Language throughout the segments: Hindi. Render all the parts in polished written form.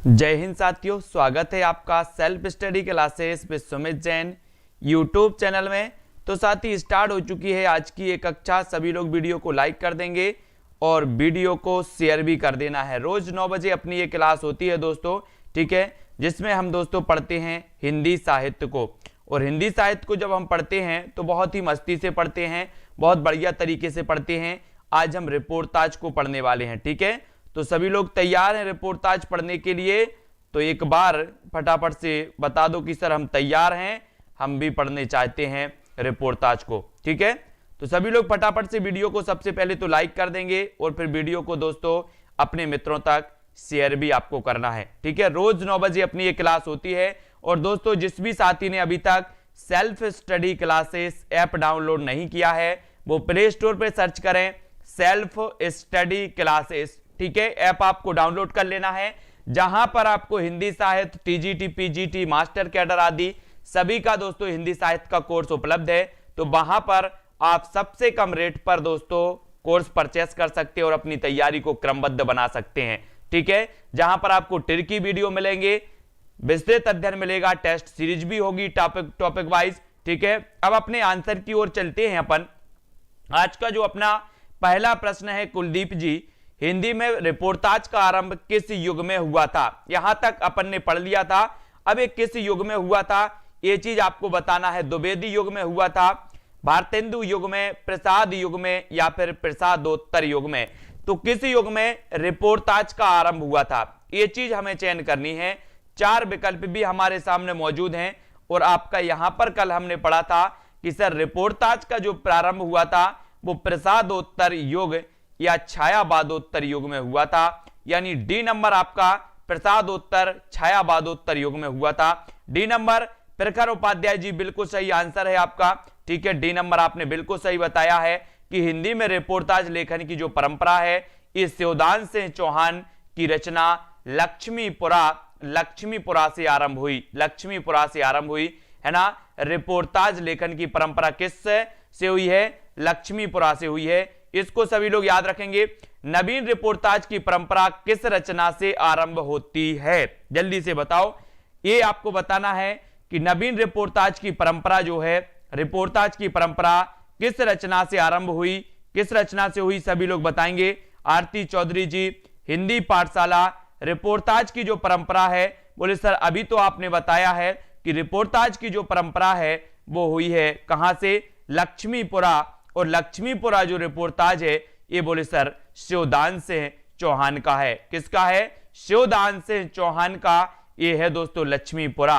जय हिंद साथियों, स्वागत है आपका self study classes with Sumit Jain YouTube channel में। तो साथी स्टार्ट हो चुकी है आज की एक कक्षा। सभी लोग वीडियो को लाइक कर देंगे और वीडियो को शेयर भी कर देना है। रोज 9 बजे अपनी ये क्लास होती है दोस्तों, ठीक है, जिसमें हम दोस्तों पढ़ते हैं हिंदी साहित्य को। और हिंदी साहित्य को जब हम पढ़ते हैं तो बहुत ही मस्ती से पढ़ते हैं, बहुत बढ़िया तरीके से पढ़ते हैं। आज हम रिपोर्टाज को पढ़ने वाले हैं, ठीक है। तो सभी लोग तैयार हैं रिपोर्टाज पढ़ने के लिए? तो एक बार फटाफट से बता दो कि सर हम तैयार हैं, हम भी पढ़ने चाहते हैं रिपोर्टाज को, ठीक है। तो सभी लोग फटाफट से वीडियो को सबसे पहले तो लाइक कर देंगे और फिर वीडियो को दोस्तों अपने मित्रों तक शेयर भी आपको करना है, ठीक है। रोज 9 बजे अपनी ये क्लास होती है। और दोस्तों जिस भी साथी ने अभी तक self study classes app download नहीं किया है वो प्ले स्टोर पर सर्च करें सेल्फ स्टडी क्लासेस, ठीक है। ऐप आपको डाउनलोड कर लेना है, जहां पर आपको हिंदी साहित्य, टीजीटी, पीजीटी, मास्टर कैडर आदि सभी का दोस्तों हिंदी साहित्य का कोर्स उपलब्ध है। तो वहां पर आप सबसे कम रेट पर दोस्तों कोर्स परचेस कर सकते हैं और अपनी तैयारी को क्रमबद्ध बना सकते हैं, ठीक है। जहां पर आपको ट्रिकी वीडियो मिलेंगे, विस्तृत अध्ययन मिलेगा, टेस्ट सीरीज भी होगी टॉपिक वाइज, ठीक है। अब अपने आंसर की ओर चलते हैं अपन। आज का जो अपना पहला प्रश्न है कुलदीप जी, हिंदी में रिपोर्टाज का आरंभ किस युग में हुआ था? यहां तक अपन ने पढ़ लिया था। अब ये किस युग में हुआ था ये चीज आपको बताना है। द्विवेदी युग में हुआ था, भारतेंदु युग में, प्रसाद युग में या फिर प्रसादोत्तर युग में? तो किस युग में रिपोर्टाज का आरंभ हुआ था ये चीज हमें चयन करनी है। 4 विकल्प भी हमारे सामने मौजूद हैं। और आपका यहां पर कल हमने पढ़ा था कि सर रिपोर्टाज का जो प्रारंभ हुआ था वो प्रसादोत्तर युग या छायावादोत्तर युग में हुआ था। यानी डी नंबर आपका प्रसादोत्तर छायावादोत्तर युग में हुआ था। डी नंबर प्रखर उपाध्याय जी बिल्कुल सही आंसर है आपका, ठीक है। डी नंबर आपने बिल्कुल सही बताया है कि हिंदी में रिपोर्टाज लेखन की जो परंपरा है इस शिवदान सिंह चौहान की रचना लक्ष्मीपुरा से आरंभ हुई। लक्ष्मीपुरा से आरंभ हुई, है ना। रिपोर्टाज लेखन की परंपरा किस से हुई है? लक्ष्मीपुरा से हुई है। इसको सभी लोग याद रखेंगे। नवीन रिपोर्टाज की परंपरा किस रचना से आरंभ होती है? जल्दी से बताओ। ये आपको बताना है कि नवीन रिपोर्टाज की परंपरा जो है, रिपोर्टाज की परंपरा किस रचना से आरंभ हुई, किस रचना से हुई? सभी लोग बताएंगे। आरती चौधरी जी, हिंदी पाठशाला। रिपोर्टाज की जो परंपरा है, बोले सर अभी तो आपने बताया है कि रिपोर्टाज की जो परंपरा है वो हुई है कहां से? लक्ष्मीपुरा। और लक्ष्मीपुरा जो रिपोर्टाज है ये बोले सर शिवदान सिंह चौहान का है। किसका है? शिवदान सिंह चौहान का ये है दोस्तों लक्ष्मीपुरा।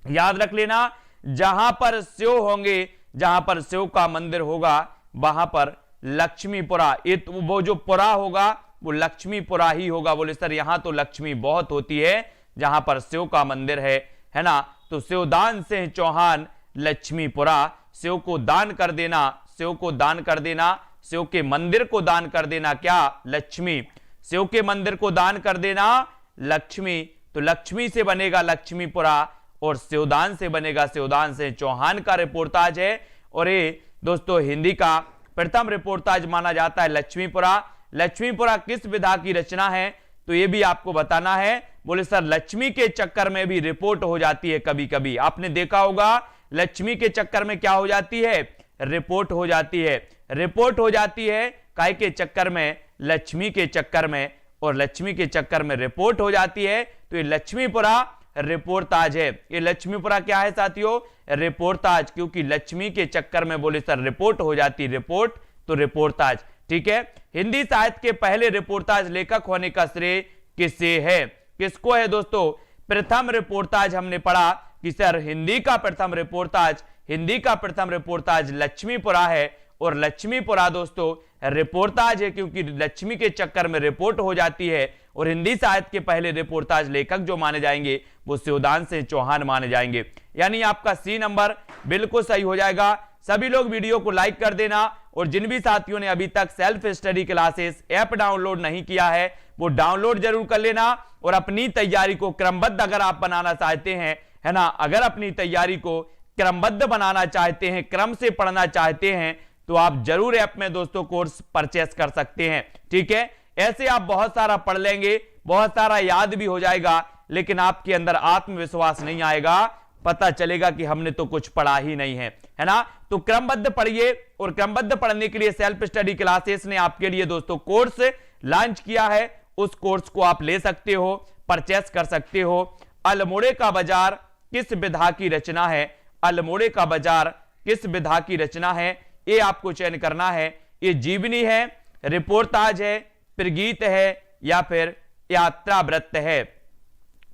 याद रख लेना, जहां पर शिव होंगे, जहां पर शिव का मंदिर होगा वहां पर लक्ष्मीपुरा, वो जो पुरा होगा वो लक्ष्मीपुरा ही होगा। बोले सर यहां तो लक्ष्मी बहुत होती है जहां पर शिव का मंदिर है ना। तो शिवदान सिंह चौहान लक्ष्मीपुरा। शिव को दान कर देना, शिव को दान कर देना, शिव के मंदिर को दान कर देना, क्या? लक्ष्मी। शिव के मंदिर को दान कर देना लक्ष्मी। तो लक्ष्मी से बनेगा लक्ष्मीपुरा और शिवदान से बनेगा शिवदान से चौहान का रिपोर्टाज है। और ये दोस्तों हिंदी का प्रथम रिपोर्टाज माना जाता है लक्ष्मीपुरा। लक्ष्मीपुरा किस विधा की रचना है तो ये भी आपको बताना है। बोले सर लक्ष्मी के चक्कर में भी रिपोर्ट हो जाती है कभी कभी। आपने देखा होगा लक्ष्मी के चक्कर में क्या हो जाती है? रिपोर्ट हो जाती है। रिपोर्ट हो जाती है काय के चक्कर में? लक्ष्मी के चक्कर में। और लक्ष्मी के चक्कर में रिपोर्ट हो जाती है। तो ये लक्ष्मीपुरा रिपोर्टाज है। ये लक्ष्मीपुरा क्या है साथियों? रिपोर्टाज। क्योंकि लक्ष्मी के चक्कर में बोले सर रिपोर्ट हो जाती, रिपोर्ट तो रिपोर्टाज, ठीक है। हिंदी साहित्य के पहले रिपोर्टाज लेखक होने का श्रेय किसे है? किसको है दोस्तों? प्रथम रिपोर्टाज हमने पढ़ा कि सर हिंदी का प्रथम रिपोर्टाज लक्ष्मीपुरा है। और लक्ष्मीपुरा दोस्तों रिपोर्टाज है क्योंकि लक्ष्मी के चक्कर में रिपोर्ट हो जाती है। और हिंदी साहित्य के पहले रिपोर्टाज लेखक जो माने जाएंगे वो शिवदान सिंह चौहान माने जाएंगे। यानी आपका सी नंबर बिल्कुल सही हो जाएगा। सभी लोग वीडियो को लाइक कर देना। और जिन भी साथियों ने अभी तक self study classes app download नहीं किया है वो डाउनलोड जरूर कर लेना। और अपनी तैयारी को क्रमबद्ध अगर आप बनाना चाहते हैं, है ना, अगर अपनी तैयारी को क्रमबद्ध बनाना चाहते हैं, क्रम से पढ़ना चाहते हैं तो आप जरूर ऐप में दोस्तों कोर्स परचेस कर सकते हैं, ठीक है। ऐसे आप बहुत सारा पढ़ लेंगे, बहुत सारा याद भी हो जाएगा, लेकिन आपके अंदर आत्मविश्वास नहीं आएगा, पता चलेगा कि हमने तो कुछ पढ़ा ही नहीं है ना। तो क्रमबद्ध पढ़िए, और क्रमबद्ध पढ़ने के लिए सेल्फ स्टडी क्लासेस ने आपके लिए दोस्तों कोर्स लॉन्च किया है। उस कोर्स को आप ले सकते हो, परचेस कर सकते हो। अल्मोड़े का बाजार किस विधा की रचना है? अल्मोड़े का बाजार किस विधा की रचना है, ये आपको चयन करना है। ये जीवनी है, रिपोर्टाज है, प्रगीत है, या फिर यात्रा वृत्त है।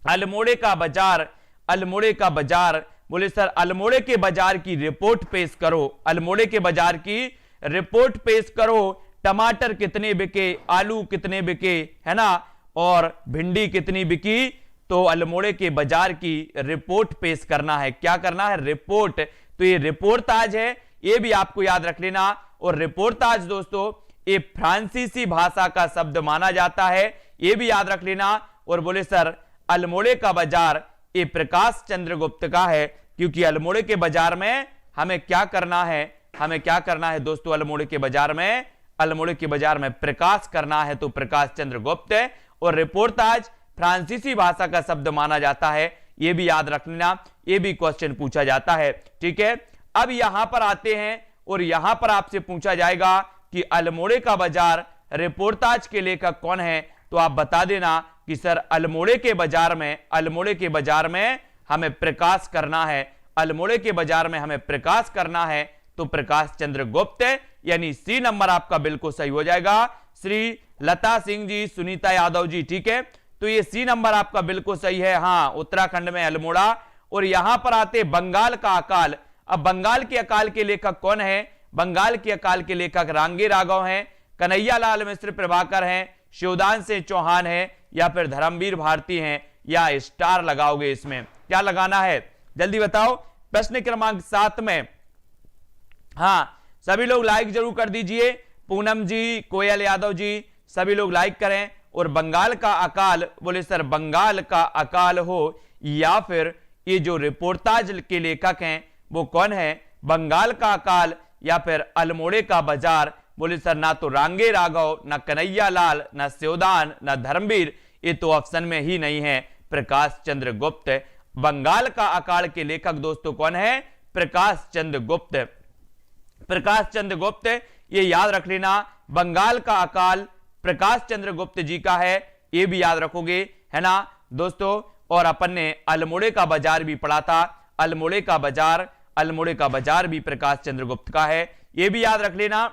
अल्मोड़े का बाजार, अल्मोड़े का बाजार, बोले सर अल्मोड़े के बाजार की रिपोर्ट पेश करो। अल्मोड़े के बाजार की रिपोर्ट पेश करो। टमाटर कितने बिके, आलू कितने बिके, है ना, और भिंडी कितनी बिकी। तो अल्मोड़े के बाजार की रिपोर्ट पेश करना है। क्या करना है? रिपोर्ट। तो ये रिपोर्टाज है, ये भी आपको याद रख लेना। और रिपोर्टाज दोस्तों ये फ्रांसीसी भाषा का शब्द माना जाता है, ये भी याद रख लेना। और बोले सर अल्मोड़े का बाजार ये प्रकाश चंद्र गुप्त का है, क्योंकि अल्मोड़े के बाजार में हमें क्या करना है? हमें क्या करना है दोस्तों? अल्मोड़े के बाजार में, अल्मोड़े के बाजार में प्रकाश करना है, तो प्रकाश चंद्र गुप्त है। और रिपोर्टाज फ्रांसीसी भाषा का शब्द माना जाता है, यह भी याद रख लेना, यह भी क्वेश्चन पूछा जाता है। ठीक है, अब यहां पर आते हैं और यहां पर आपसे पूछा जाएगा कि अल्मोड़े का बाजार रिपोर्टाज के लेखक कौन है? तो आप बता देना कि सर अल्मोड़े के बाजार में, अल्मोड़े के बाजार में हमें प्रकाश करना है, अल्मोड़े के बाजार में हमें प्रकाश करना है, तो प्रकाश चंद्र गुप्त, यानी सी नंबर आपका बिल्कुल सही हो जाएगा। श्री लता सिंह जी, सुनीता यादव जी, ठीक है, तो ये सी नंबर आपका बिल्कुल सही है। हाँ, उत्तराखंड में अल्मोड़ा। और यहां पर आते बंगाल का अकाल। अब बंगाल के अकाल के लेखक कौन है? बंगाल के अकाल के लेखक रांगे राघव हैं, कन्हैया लाल मिश्र प्रभाकर हैं, शिवदान सिंह चौहान है, या फिर धर्मवीर भारती हैं, या स्टार लगाओगे इसमें? क्या लगाना है जल्दी बताओ। प्रश्न क्रमांक 7 में, हाँ सभी लोग लाइक जरूर कर दीजिए। पूनम जी, कोयल यादव जी, सभी लोग लाइक करें। और बंगाल का अकाल, बोले सर बंगाल का अकाल हो, या फिर ये जो रिपोर्टाज के लेखक हैं वो कौन है? बंगाल का अकाल या फिर अल्मोड़े का बाजार? बोले सर ना तो रांगे राघव, ना कन्हैया लाल, ना शिवदान, ना धर्मवीर, ये तो ऑप्शन में ही नहीं है, प्रकाश चंद्र गुप्त। बंगाल का अकाल के लेखक दोस्तों कौन है? प्रकाश चंद्र गुप्त। प्रकाश चंद्र गुप्त, ये याद रख लेना। बंगाल का अकाल प्रकाश चंद्र गुप्त जी का है, ये भी याद रखोगे, है ना दोस्तों। और अपन ने अल्मोड़े का बाजार भी पढ़ा था, अल्मोड़े का बाजार, अल्मोड़े का बाजार भी प्रकाश चंद्र गुप्त का है, ये भी याद रख लेना।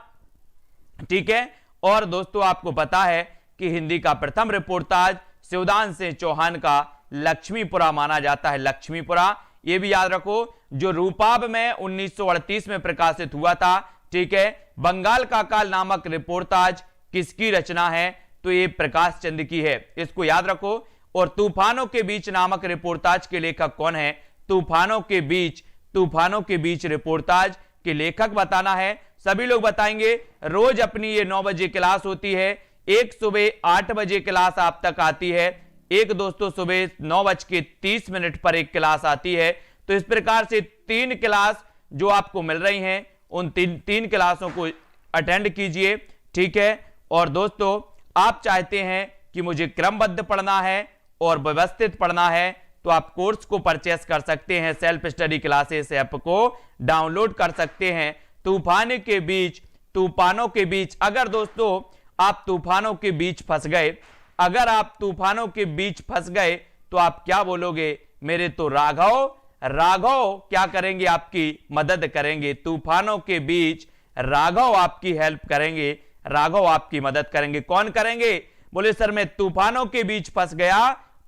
ठीक है, और दोस्तों आपको पता है कि हिंदी का प्रथम रिपोर्टाज शिवदान सिंह चौहान का लक्ष्मीपुरा माना जाता है, लक्ष्मीपुरा, ये भी याद रखो, जो रूपाब में 1938 में प्रकाशित हुआ था। ठीक है, बंगाल का अकाल नामक रिपोर्टाज किसकी रचना है? तो ये प्रकाश चंद्र की है, इसको याद रखो। और तूफानों के बीच नामक रिपोर्टाज के लेखक कौन है? तूफानों के बीच, तूफानों के बीच रिपोर्टाज के लेखक बताना है। सभी लोग बताएंगे। रोज अपनी ये 9 बजे क्लास होती है, एक सुबह 8 बजे क्लास आप तक आती है, एक दोस्तों सुबह 9:30 पर एक क्लास आती है। तो इस प्रकार से 3 क्लास जो आपको मिल रही हैं, उन तीन क्लासों को अटेंड कीजिए। ठीक है, और दोस्तों आप चाहते हैं कि मुझे क्रमबद्ध पढ़ना है और व्यवस्थित पढ़ना है, तो आप कोर्स को परचेस कर सकते हैं, सेल्फ स्टडी क्लासेस ऐप को डाउनलोड कर सकते हैं। तूफान के बीच, तूफानों के बीच, अगर दोस्तों आप तूफानों के बीच फंस गए, अगर आप तूफानों के बीच फंस गए, तो आप क्या बोलोगे? मेरे तो राघव, राघव क्या करेंगे? आपकी मदद करेंगे। तूफानों के बीच राघव आपकी हेल्प करेंगे, राघव आपकी मदद करेंगे। कौन करेंगे? बोले सर मैं तूफानों के बीच फंस गया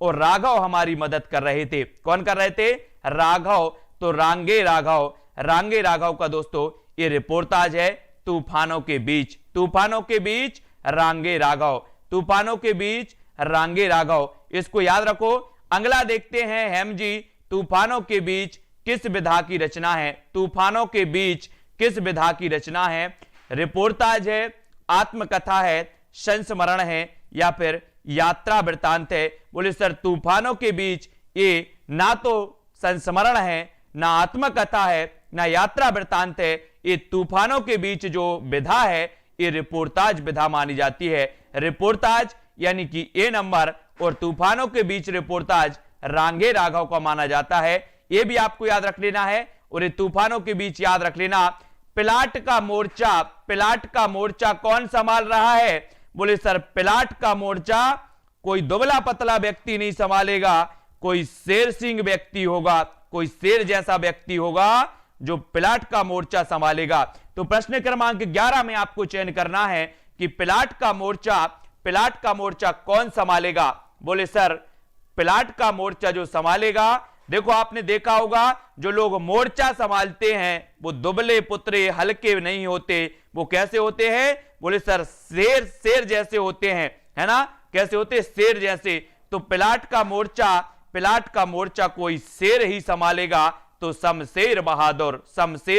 और राघव हमारी मदद कर रहे थे। कौन कर रहे थे? राघव। तो रांगे राघव, रांगे राघव का दोस्तों ये रिपोर्टाज है, तूफानों के बीच, तूफानों के बीच रांगे राघव, तूफानों के बीच रांगे राघव, इसको याद रखो। अगला देखते हैं हेम जी, तूफानों के बीच किस विधा की रचना है? तूफानों के बीच किस विधा की रचना है? रिपोर्टाज है, आत्मकथा है, संस्मरण है, या फिर यात्रा वृत्तांत है? बोले सर तूफानों के बीच ये ना तो संस्मरण है, ना आत्मकथा है, ना यात्रा वृत्तांत है, ये तूफानों के बीच जो विधा है ये रिपोर्टाज विधा मानी जाती है। रिपोर्टाज यानी कि ए नंबर और तूफानों के बीच रिपोर्टाज रांगे राघव का माना जाता है। यह भी आपको याद रख लेना है। और ये तूफानों के बीच याद रख लेना, पिलाट का मोर्चा कौन संभाल रहा है? बोले सर पिलाट का मोर्चा कोई दुबला पतला व्यक्ति नहीं संभालेगा, कोई शेर सिंह व्यक्ति होगा, कोई शेर जैसा व्यक्ति होगा जो पिलाट का मोर्चा संभालेगा। तो प्रश्न क्रमांक 11 में आपको चयन करना है कि पिलाट का मोर्चा कौन संभालेगा? बोले सर पिलाट का मोर्चा जो संभालेगा, देखो आपने देखा होगा जो लोग मोर्चा संभालते हैं वो दुबले पुतले हल्के नहीं होते, वो कैसे होते हैं? बोले सर शेर जैसे होते हैं, है ना? कैसे होते? शेर जैसे। तो पिलाट का मोर्चा कोई शेर ही संभालेगा, तो शमशेर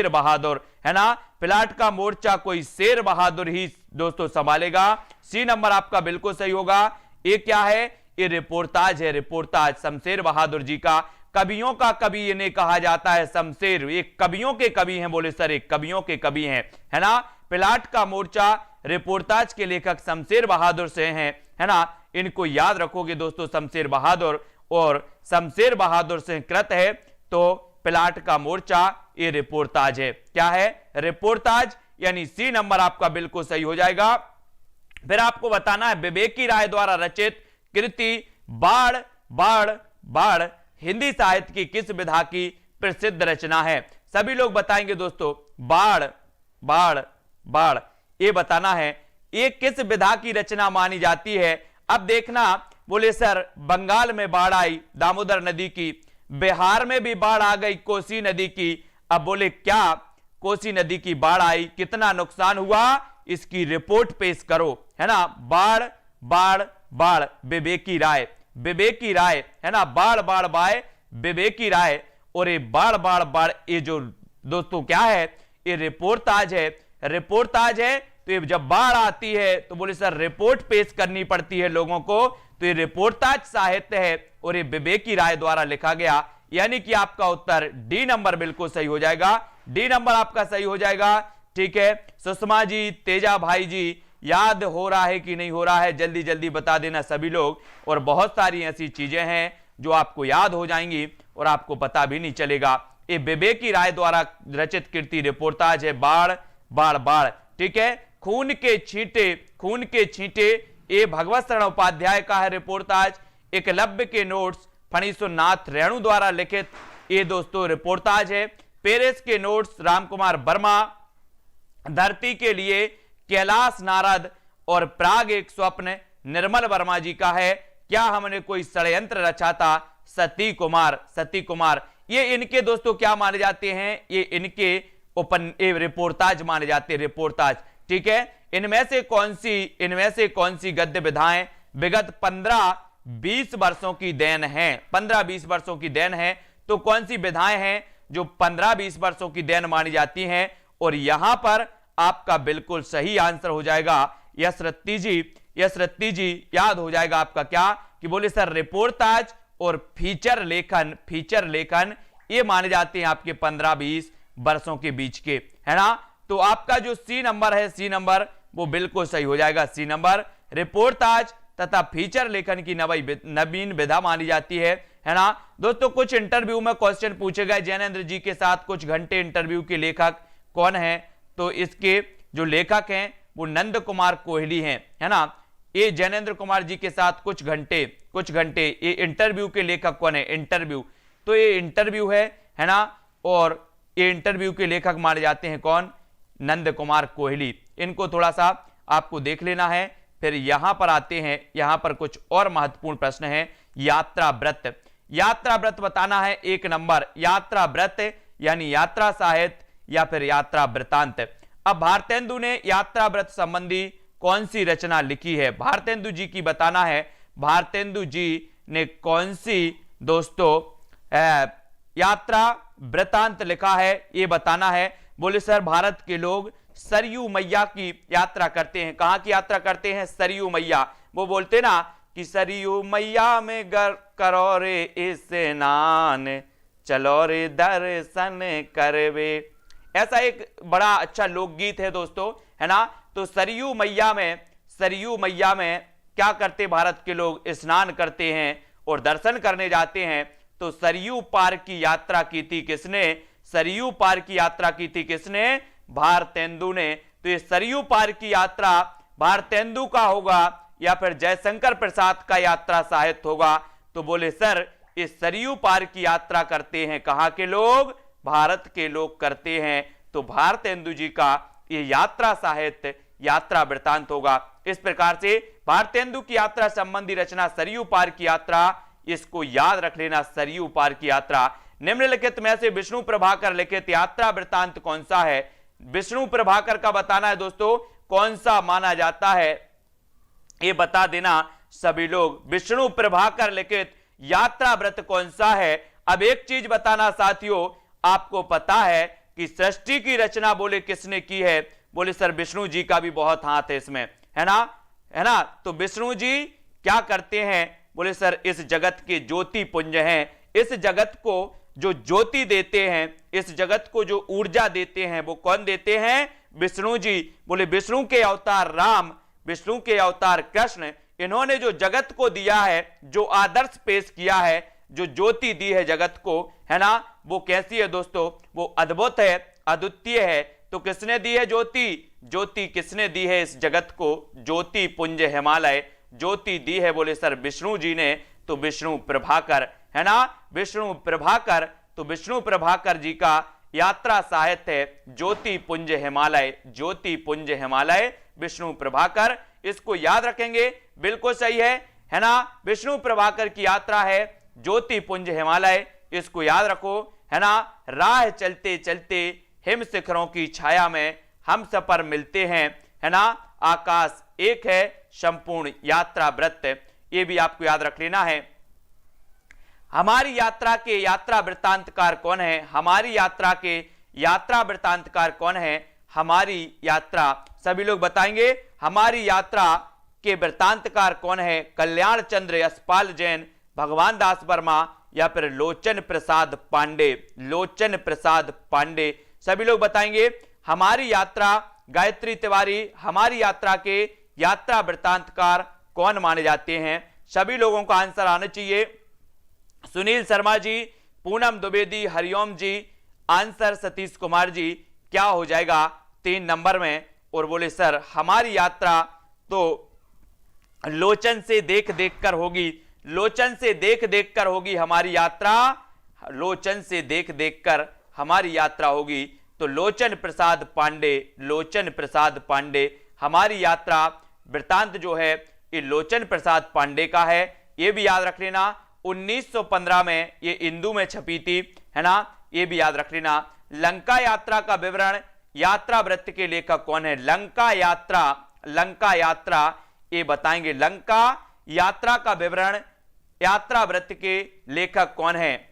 बहादुर, है ना? पिलाट का मोर्चा कोई शेर बहादुर ही दोस्तों संभालेगा। सी नंबर आपका बिल्कुल सही होगा। ये क्या है? ये रिपोर्टाज है, रिपोर्टाज शमशेर बहादुर जी का। कवियों का कवि इन्हें कहा जाता है शमशेर, ये कवियों के कवि हैं। बोले सर एक कवियों के कवि हैं, है ना? पिलाट का मोर्चा रिपोर्टाज के लेखक शमशेर बहादुर से हैं, है ना? इनको याद रखोगे दोस्तों, शमशेर बहादुर, और शमशेर बहादुर से कृत है तो पिलाट का मोर्चा ये रिपोर्टाज है। क्या है? रिपोर्टाज, यानी सी नंबर आपका बिल्कुल सही हो जाएगा। फिर आपको बताना है विवेकी राय द्वारा रचित कृति बाढ़ बाढ़ बाढ़ हिंदी साहित्य की किस विधा की प्रसिद्ध रचना है? सभी लोग बताएंगे दोस्तों, बाढ़ बाढ़ बाढ़, ये बताना है ये किस विधा की रचना मानी जाती है। अब देखना, बोले सर बंगाल में बाढ़ आई दामोदर नदी की, बिहार में भी बाढ़ आ गई कोसी नदी की। अब बोले क्या कोसी नदी की बाढ़ आई, कितना नुकसान हुआ, इसकी रिपोर्ट पेश करो, है ना? बाढ़ बाढ़ बाढ़ विवेकी राय, है ना? बाढ़ बाढ़ बाढ़ विवेकी राय। और ये बाढ़ बाढ़ बाढ़ ये जो दोस्तों क्या है, ये रिपोर्टाज है। तो ये जब बाढ़ आती है तो बोले सर रिपोर्ट पेश करनी पड़ती है लोगों को, तो ये रिपोर्टाज साहित्य है और ये विवेकी राय द्वारा लिखा गया। यानी कि आपका उत्तर डी नंबर बिल्कुल सही हो जाएगा। डी नंबर आपका सही हो जाएगा। ठीक है सुषमा जी, तेजा भाई जी, याद हो रहा है कि नहीं हो रहा है? जल्दी जल्दी बता देना सभी लोग। और बहुत सारी ऐसी चीजें हैं जो आपको याद हो जाएंगी और आपको पता भी नहीं चलेगा। ये विवेकी राय द्वारा रचित कृति रिपोर्टाज है बाढ़ बाढ़ बाढ़। ठीक है, खून के छींटे ये भगवत शरण उपाध्याय का है रिपोर्टाज। एकलव्य के नोट्स फणीश्वरनाथ रेणु द्वारा लिखित ये दोस्तों रिपोर्टाज है। पेरिस के नोट्स रामकुमार वर्मा। धरती के लिए कैलाश नारद और प्राग एक स्वप्न निर्मल वर्मा जी का है। क्या हमने कोई षड्यंत्र रचा था? सती कुमार। ये इनके दोस्तों क्या माने जाते हैं? ये इनके रिपोर्टाज माने जाते हैं, रिपोर्टाज। ठीक है, इनमें से कौन सी गद्य विधाएं विगत 15-20 वर्षों की देन है? 15-20 वर्षों की देन है। तो कौन सी विधाएं हैं जो 15-20 वर्षों की देन मानी जाती हैं? और यहां पर आपका बिल्कुल सही आंसर हो जाएगा यश रत्ती जी। याद हो जाएगा आपका क्या कि बोले सर रिपोर्टाज और फीचर लेखन ये माने जाते हैं आपके 15-20 वर्षों के बीच के, है ना? तो आपका जो सी नंबर है, सी नंबर वो बिल्कुल सही हो जाएगा। सी नंबर रिपोर्टाज तथा फीचर लेखन की नवीन विधा मानी जाती है ना? दोस्तों कुछ इंटरव्यू में क्वेश्चन पूछे गए जैनेन्द्र जी के साथ, कुछ घंटे इंटरव्यू के लेखक कौन है? तो इसके जो लेखक हैं वो नंद कुमार कोहली हैं, है ना? ये जैनेन्द्र कुमार जी के साथ कुछ घंटे ये इंटरव्यू के लेखक कौन है? इंटरव्यू, तो ये इंटरव्यू है ना? और ये इंटरव्यू के लेखक माने जाते हैं कौन? नंद कुमार कोहली। इनको थोड़ा सा आपको देख लेना है। फिर यहां पर आते हैं, यहां पर कुछ और महत्वपूर्ण प्रश्न है। यात्रा व्रत बताना है 1 नंबर। यात्रा व्रत यानी यात्रा साहित्य या फिर यात्रा वृतांत। अब भारतेंदु ने यात्रा व्रत संबंधी कौन सी रचना लिखी है? भारतेंदु जी की बताना है। भारतेंदु जी ने कौन सी दोस्तों यात्रा वृतांत लिखा है, ये बताना है। बोले सर भारत के लोग सरयू मैया की यात्रा करते हैं। कहां की यात्रा करते हैं? सरयू मैया। वो बोलते ना कि सरयू मैया में करो रे स्नान, चलो रे दर्शन करवे। ऐसा एक बड़ा अच्छा लोकगीत है दोस्तों, है ना? तो सरयू मैया में क्या करते भारत के लोग? स्नान करते हैं और दर्शन करने जाते हैं। तो सरयू पार की यात्रा की थी किसने? सरयू पार की यात्रा की थी किसने? भारतेंदु ने। तो ये सरयू पार की यात्रा भारतेंदु का होगा या फिर जयशंकर प्रसाद का यात्रा साहित्य होगा? तो बोले सर इस सरयू पार की यात्रा करते हैं कहां के लोग? भारत के लोग करते हैं। तो भारतेंदु जी का ये यात्रा साहित्य, यात्रा वृत्तांत होगा। इस प्रकार से भारतेंदु की यात्रा संबंधी रचना सरयू पार की यात्रा, इसको याद रख लेना, सरयू पार की यात्रा। निम्नलिखित में से विष्णु प्रभाकर लिखित यात्रा वृत्तांत कौन सा है? विष्णु प्रभाकर का बताना है दोस्तों, कौन सा माना जाता है, ये बता देना सभी लोग। विष्णु प्रभाकर लिखित यात्रा व्रत कौन सा है? अब एक चीज बताना साथियों, आपको पता है कि सृष्टि की रचना बोले किसने की है? बोले सर विष्णु जी का भी बहुत हाथ है इसमें, है ना, है ना। तो विष्णु जी क्या करते हैं? बोले सर इस जगत के ज्योति पुंज हैं, इस जगत को जो ज्योति देते हैं, इस जगत को जो ऊर्जा देते हैं, वो कौन देते हैं? विष्णु जी। बोले विष्णु के अवतार राम, विष्णु के अवतार कृष्ण, इन्होंने जो जगत को दिया है, जो आदर्श पेश किया है, जो ज्योति दी है जगत को, है ना, वो कैसी है दोस्तों? वो अद्भुत है, अद्वितीय है। तो किसने दी है ज्योति? ज्योति किसने दी है इस जगत को? ज्योति पुंज हिमालय, ज्योति दी है बोले सर विष्णु जी ने। तो विष्णु प्रभाकर, है ना, विष्णु प्रभाकर। तो विष्णु प्रभाकर जी का यात्रा साहित्य है ज्योति पुंज हिमालय, ज्योति पुंज हिमालय, विष्णु प्रभाकर। इसको याद रखेंगे, बिल्कुल सही है ना। विष्णु प्रभाकर की यात्रा है ज्योति पुंज हिमालय, इसको याद रखो, है ना। राह चलते चलते हिम शिखरों की छाया में हम सफर मिलते हैं, है ना। आकाश एक है, संपूर्ण यात्रा व्रत, ये भी आपको याद रख लेना है। हमारी यात्रा के यात्रा वृत्तांतकार कौन है? हमारी यात्रा के यात्रा वृत्तांतकार कौन है? हमारी यात्रा, सभी लोग बताएंगे हमारी यात्रा के वृत्तांतकार कौन है? कल्याण चंद्र यशपाल जैन, भगवान दास वर्मा या फिर लोचन प्रसाद पांडे, लोचन प्रसाद पांडे, सभी लोग बताएंगे। हमारी यात्रा गायत्री तिवारी, हमारी यात्रा के यात्रा वृत्तांतकार कौन माने जाते हैं? सभी लोगों का आंसर आना चाहिए। सुनील शर्मा जी, पूनम द्विवेदी, हरिओम जी, आंसर सतीश कुमार जी, क्या हो जाएगा 3 नंबर में? और बोले सर हमारी यात्रा तो लोचन से देख देख कर होगी, लोचन से देख देख कर होगी हमारी यात्रा, लोचन से देख देख कर हमारी यात्रा होगी। तो लोचन प्रसाद पांडे, लोचन प्रसाद पांडे, हमारी यात्रा वृत्तांत जो है ये लोचन प्रसाद पांडे का है, ये भी याद रख लेना। 1915 में ये इंदू में छपी थी, है ना, ये भी याद रख लेना। लंका यात्रा का विवरण, यात्रा वृत्त के लेखक कौन है? लंका यात्रा, लंका यात्रा ये बताएंगे। लंका यात्रा का विवरण, यात्रा वृत्त के लेखक कौन है?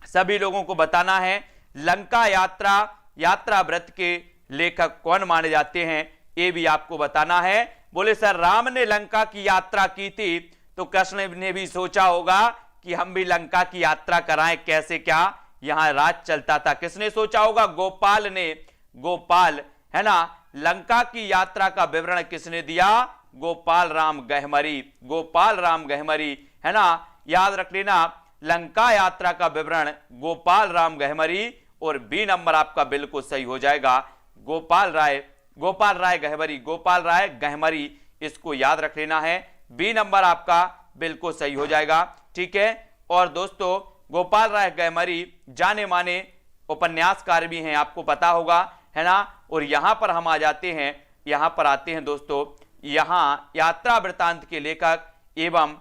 सभी लोगों को बताना है। लंका यात्रा, यात्रा वृत्त के लेखक कौन माने जाते हैं, ये भी आपको बताना है। बोले सर राम ने लंका की यात्रा की थी, तो कृष्ण ने भी सोचा होगा कि हम भी लंका की यात्रा कराएं, कैसे क्या यहां राज चलता था। किसने सोचा होगा? गोपाल ने, गोपाल, है ना। लंका की यात्रा का विवरण किसने दिया? गोपाल राम गहमरी, गोपाल राम गहमरी, है ना, याद रख लेना। लंका यात्रा का विवरण गोपाल राम गहमरी, और बी नंबर आपका बिल्कुल सही हो जाएगा, गोपाल राय, गोपाल राय गहमरी, गोपाल राय गहमरी, इसको याद रख लेना है। बी नंबर आपका बिल्कुल सही हो जाएगा, ठीक है। और दोस्तों गोपाल राय गहमरी जाने माने उपन्यासकार भी हैं, आपको पता होगा, है ना। और यहां पर हम आ जाते हैं, यहां पर आते हैं दोस्तों, यहां यात्रा वृत्तांत के लेखक एवं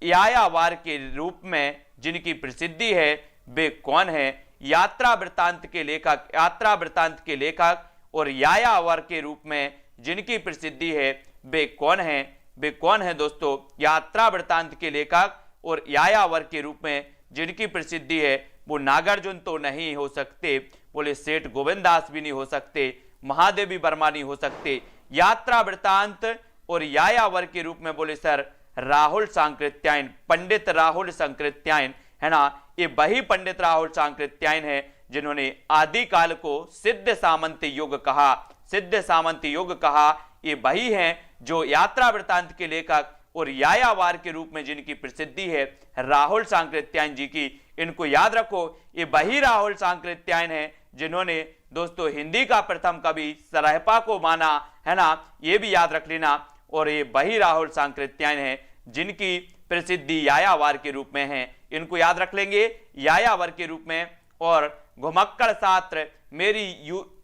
यायावार के रूप में जिनकी प्रसिद्धि है वे कौन है? यात्रा वृत्तांत के लेखक, यात्रा वृत्तांत के लेखक और यायावर के रूप में जिनकी प्रसिद्धि है वे कौन है? वे कौन है दोस्तों? यात्रा वृत्तांत के लेखक और यायावर के रूप में जिनकी प्रसिद्धि है वो नागार्जुन तो नहीं हो सकते, बोले सेठ गोविंद दास भी नहीं हो सकते, महादेवी वर्मा नहीं हो सकते। यात्रा वृत्तांत और यायावर के रूप में बोले सर राहुल सांकृत्यायन, पंडित राहुल सांकृत्यायन, है ना। ये वही पंडित राहुल सांकृत्यायन है जिन्होंने आदिकाल को सिद्ध सामंत युग कहा, सिद्ध सामंत युग कहा। ये वही हैं जो यात्रा वृत्तांत के लेखक और यायावार के रूप में जिनकी प्रसिद्धि है राहुल सांकृत्यायन जी की। इनको याद रखो, ये वही राहुल सांकृत्यायन है जिन्होंने दोस्तों हिंदी का प्रथम कवि सरहपा को माना, है ना, ये भी याद रख लेना। और ये वही राहुल सांकृत्यायन है जिनकी प्रसिद्धि यायावार के रूप में है, इनको याद रख लेंगे यायावर के रूप में। और घुमक्कड़ शास्त्र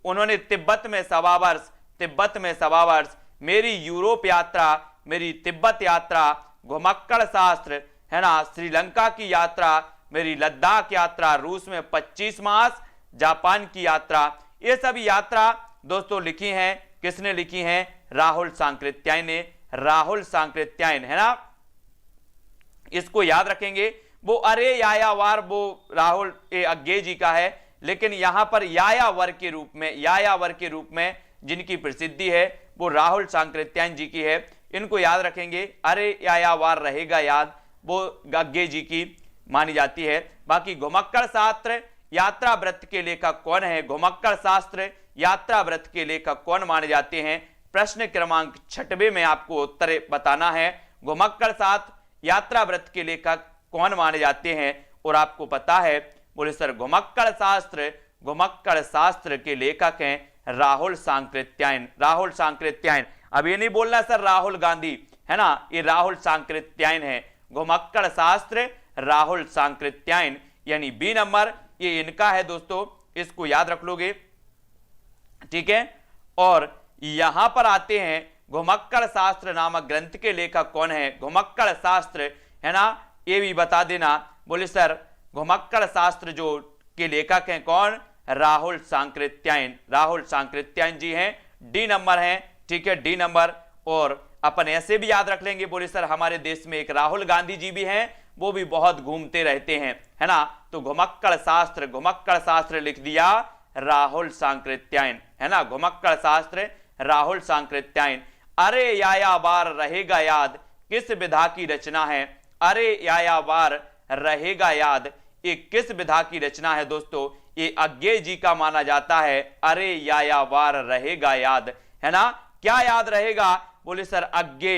उन्होंने तिब्बत में सवा वर्ष, मेरी यूरोप यात्रा, मेरी तिब्बत यात्रा, घुमक्कड़ शास्त्र, है ना, श्रीलंका की यात्रा, मेरी लद्दाख यात्रा, रूस में 25 मास, जापान की यात्रा, ये सभी यात्रा दोस्तों लिखी हैं। किसने लिखी हैं? राहुल सांकृत्यायन ने, राहुल सांकृत्यायन, है ना, इसको याद रखेंगे। वो अरे यायावार वो राहुल अज्ञे जी का है, लेकिन यहां पर यायावर के रूप में जिनकी प्रसिद्धि है वो राहुल सांकृत्यायन जी की है, इनको याद रखेंगे। अरे यायावार रहेगा याद, वो अज्ञे जी की मानी जाती है। बाकी घुमक्कड़ शास्त्र यात्रा व्रत के लेखक कौन है? घुमक्कड़ शास्त्र यात्रा व्रत के लेखक कौन माने जाते हैं? प्रश्न क्रमांक 6वें में आपको उत्तर बताना है। घुमक्कड़ शास्त्र यात्रा व्रत के लेखक कौन माने जाते हैं? और आपको पता है, बोले सर घुमक्कड़ शास्त्र के लेखक हैं राहुल सांकृत्यायन। अब ये नहीं बोलना सर राहुल गांधी, है ना, ये राहुल सांकृत्यायन है। घुमक्कड़ शास्त्र राहुल सांकृत्यायन, यानी बी नंबर ये इनका है दोस्तों, इसको याद रख लोगे, ठीक है। और यहां पर आते हैं घुमक्कड़ शास्त्र नामक ग्रंथ के लेखक कौन है? घुमक्कड़ शास्त्र, है ना, ये भी बता देना। बोले सर घुमक्कड़ शास्त्र जो के लेखक हैं कौन? राहुल सांकृत्यायन जी हैं, डी नंबर हैं, ठीक है, डी नंबर। और अपन ऐसे भी याद रख लेंगे, बोले सर हमारे देश में एक राहुल गांधी जी भी हैं, वो भी बहुत घूमते रहते हैं, है ना, तो घुमक्कड़ शास्त्र लिख दिया राहुल सांकृत्यायन, है ना, घुमक्कड़ शास्त्र राहुल सांकृत्यायन। अरे यायावार रहेगा याद किस विधा की रचना है? अरे यायावार रहेगा याद ये किस विधा की रचना है दोस्तों? ये अज्ञे जी का माना जाता है। अरे यायावार रहेगा याद, है ना, क्या याद रहेगा? बोले सर अज्ञे।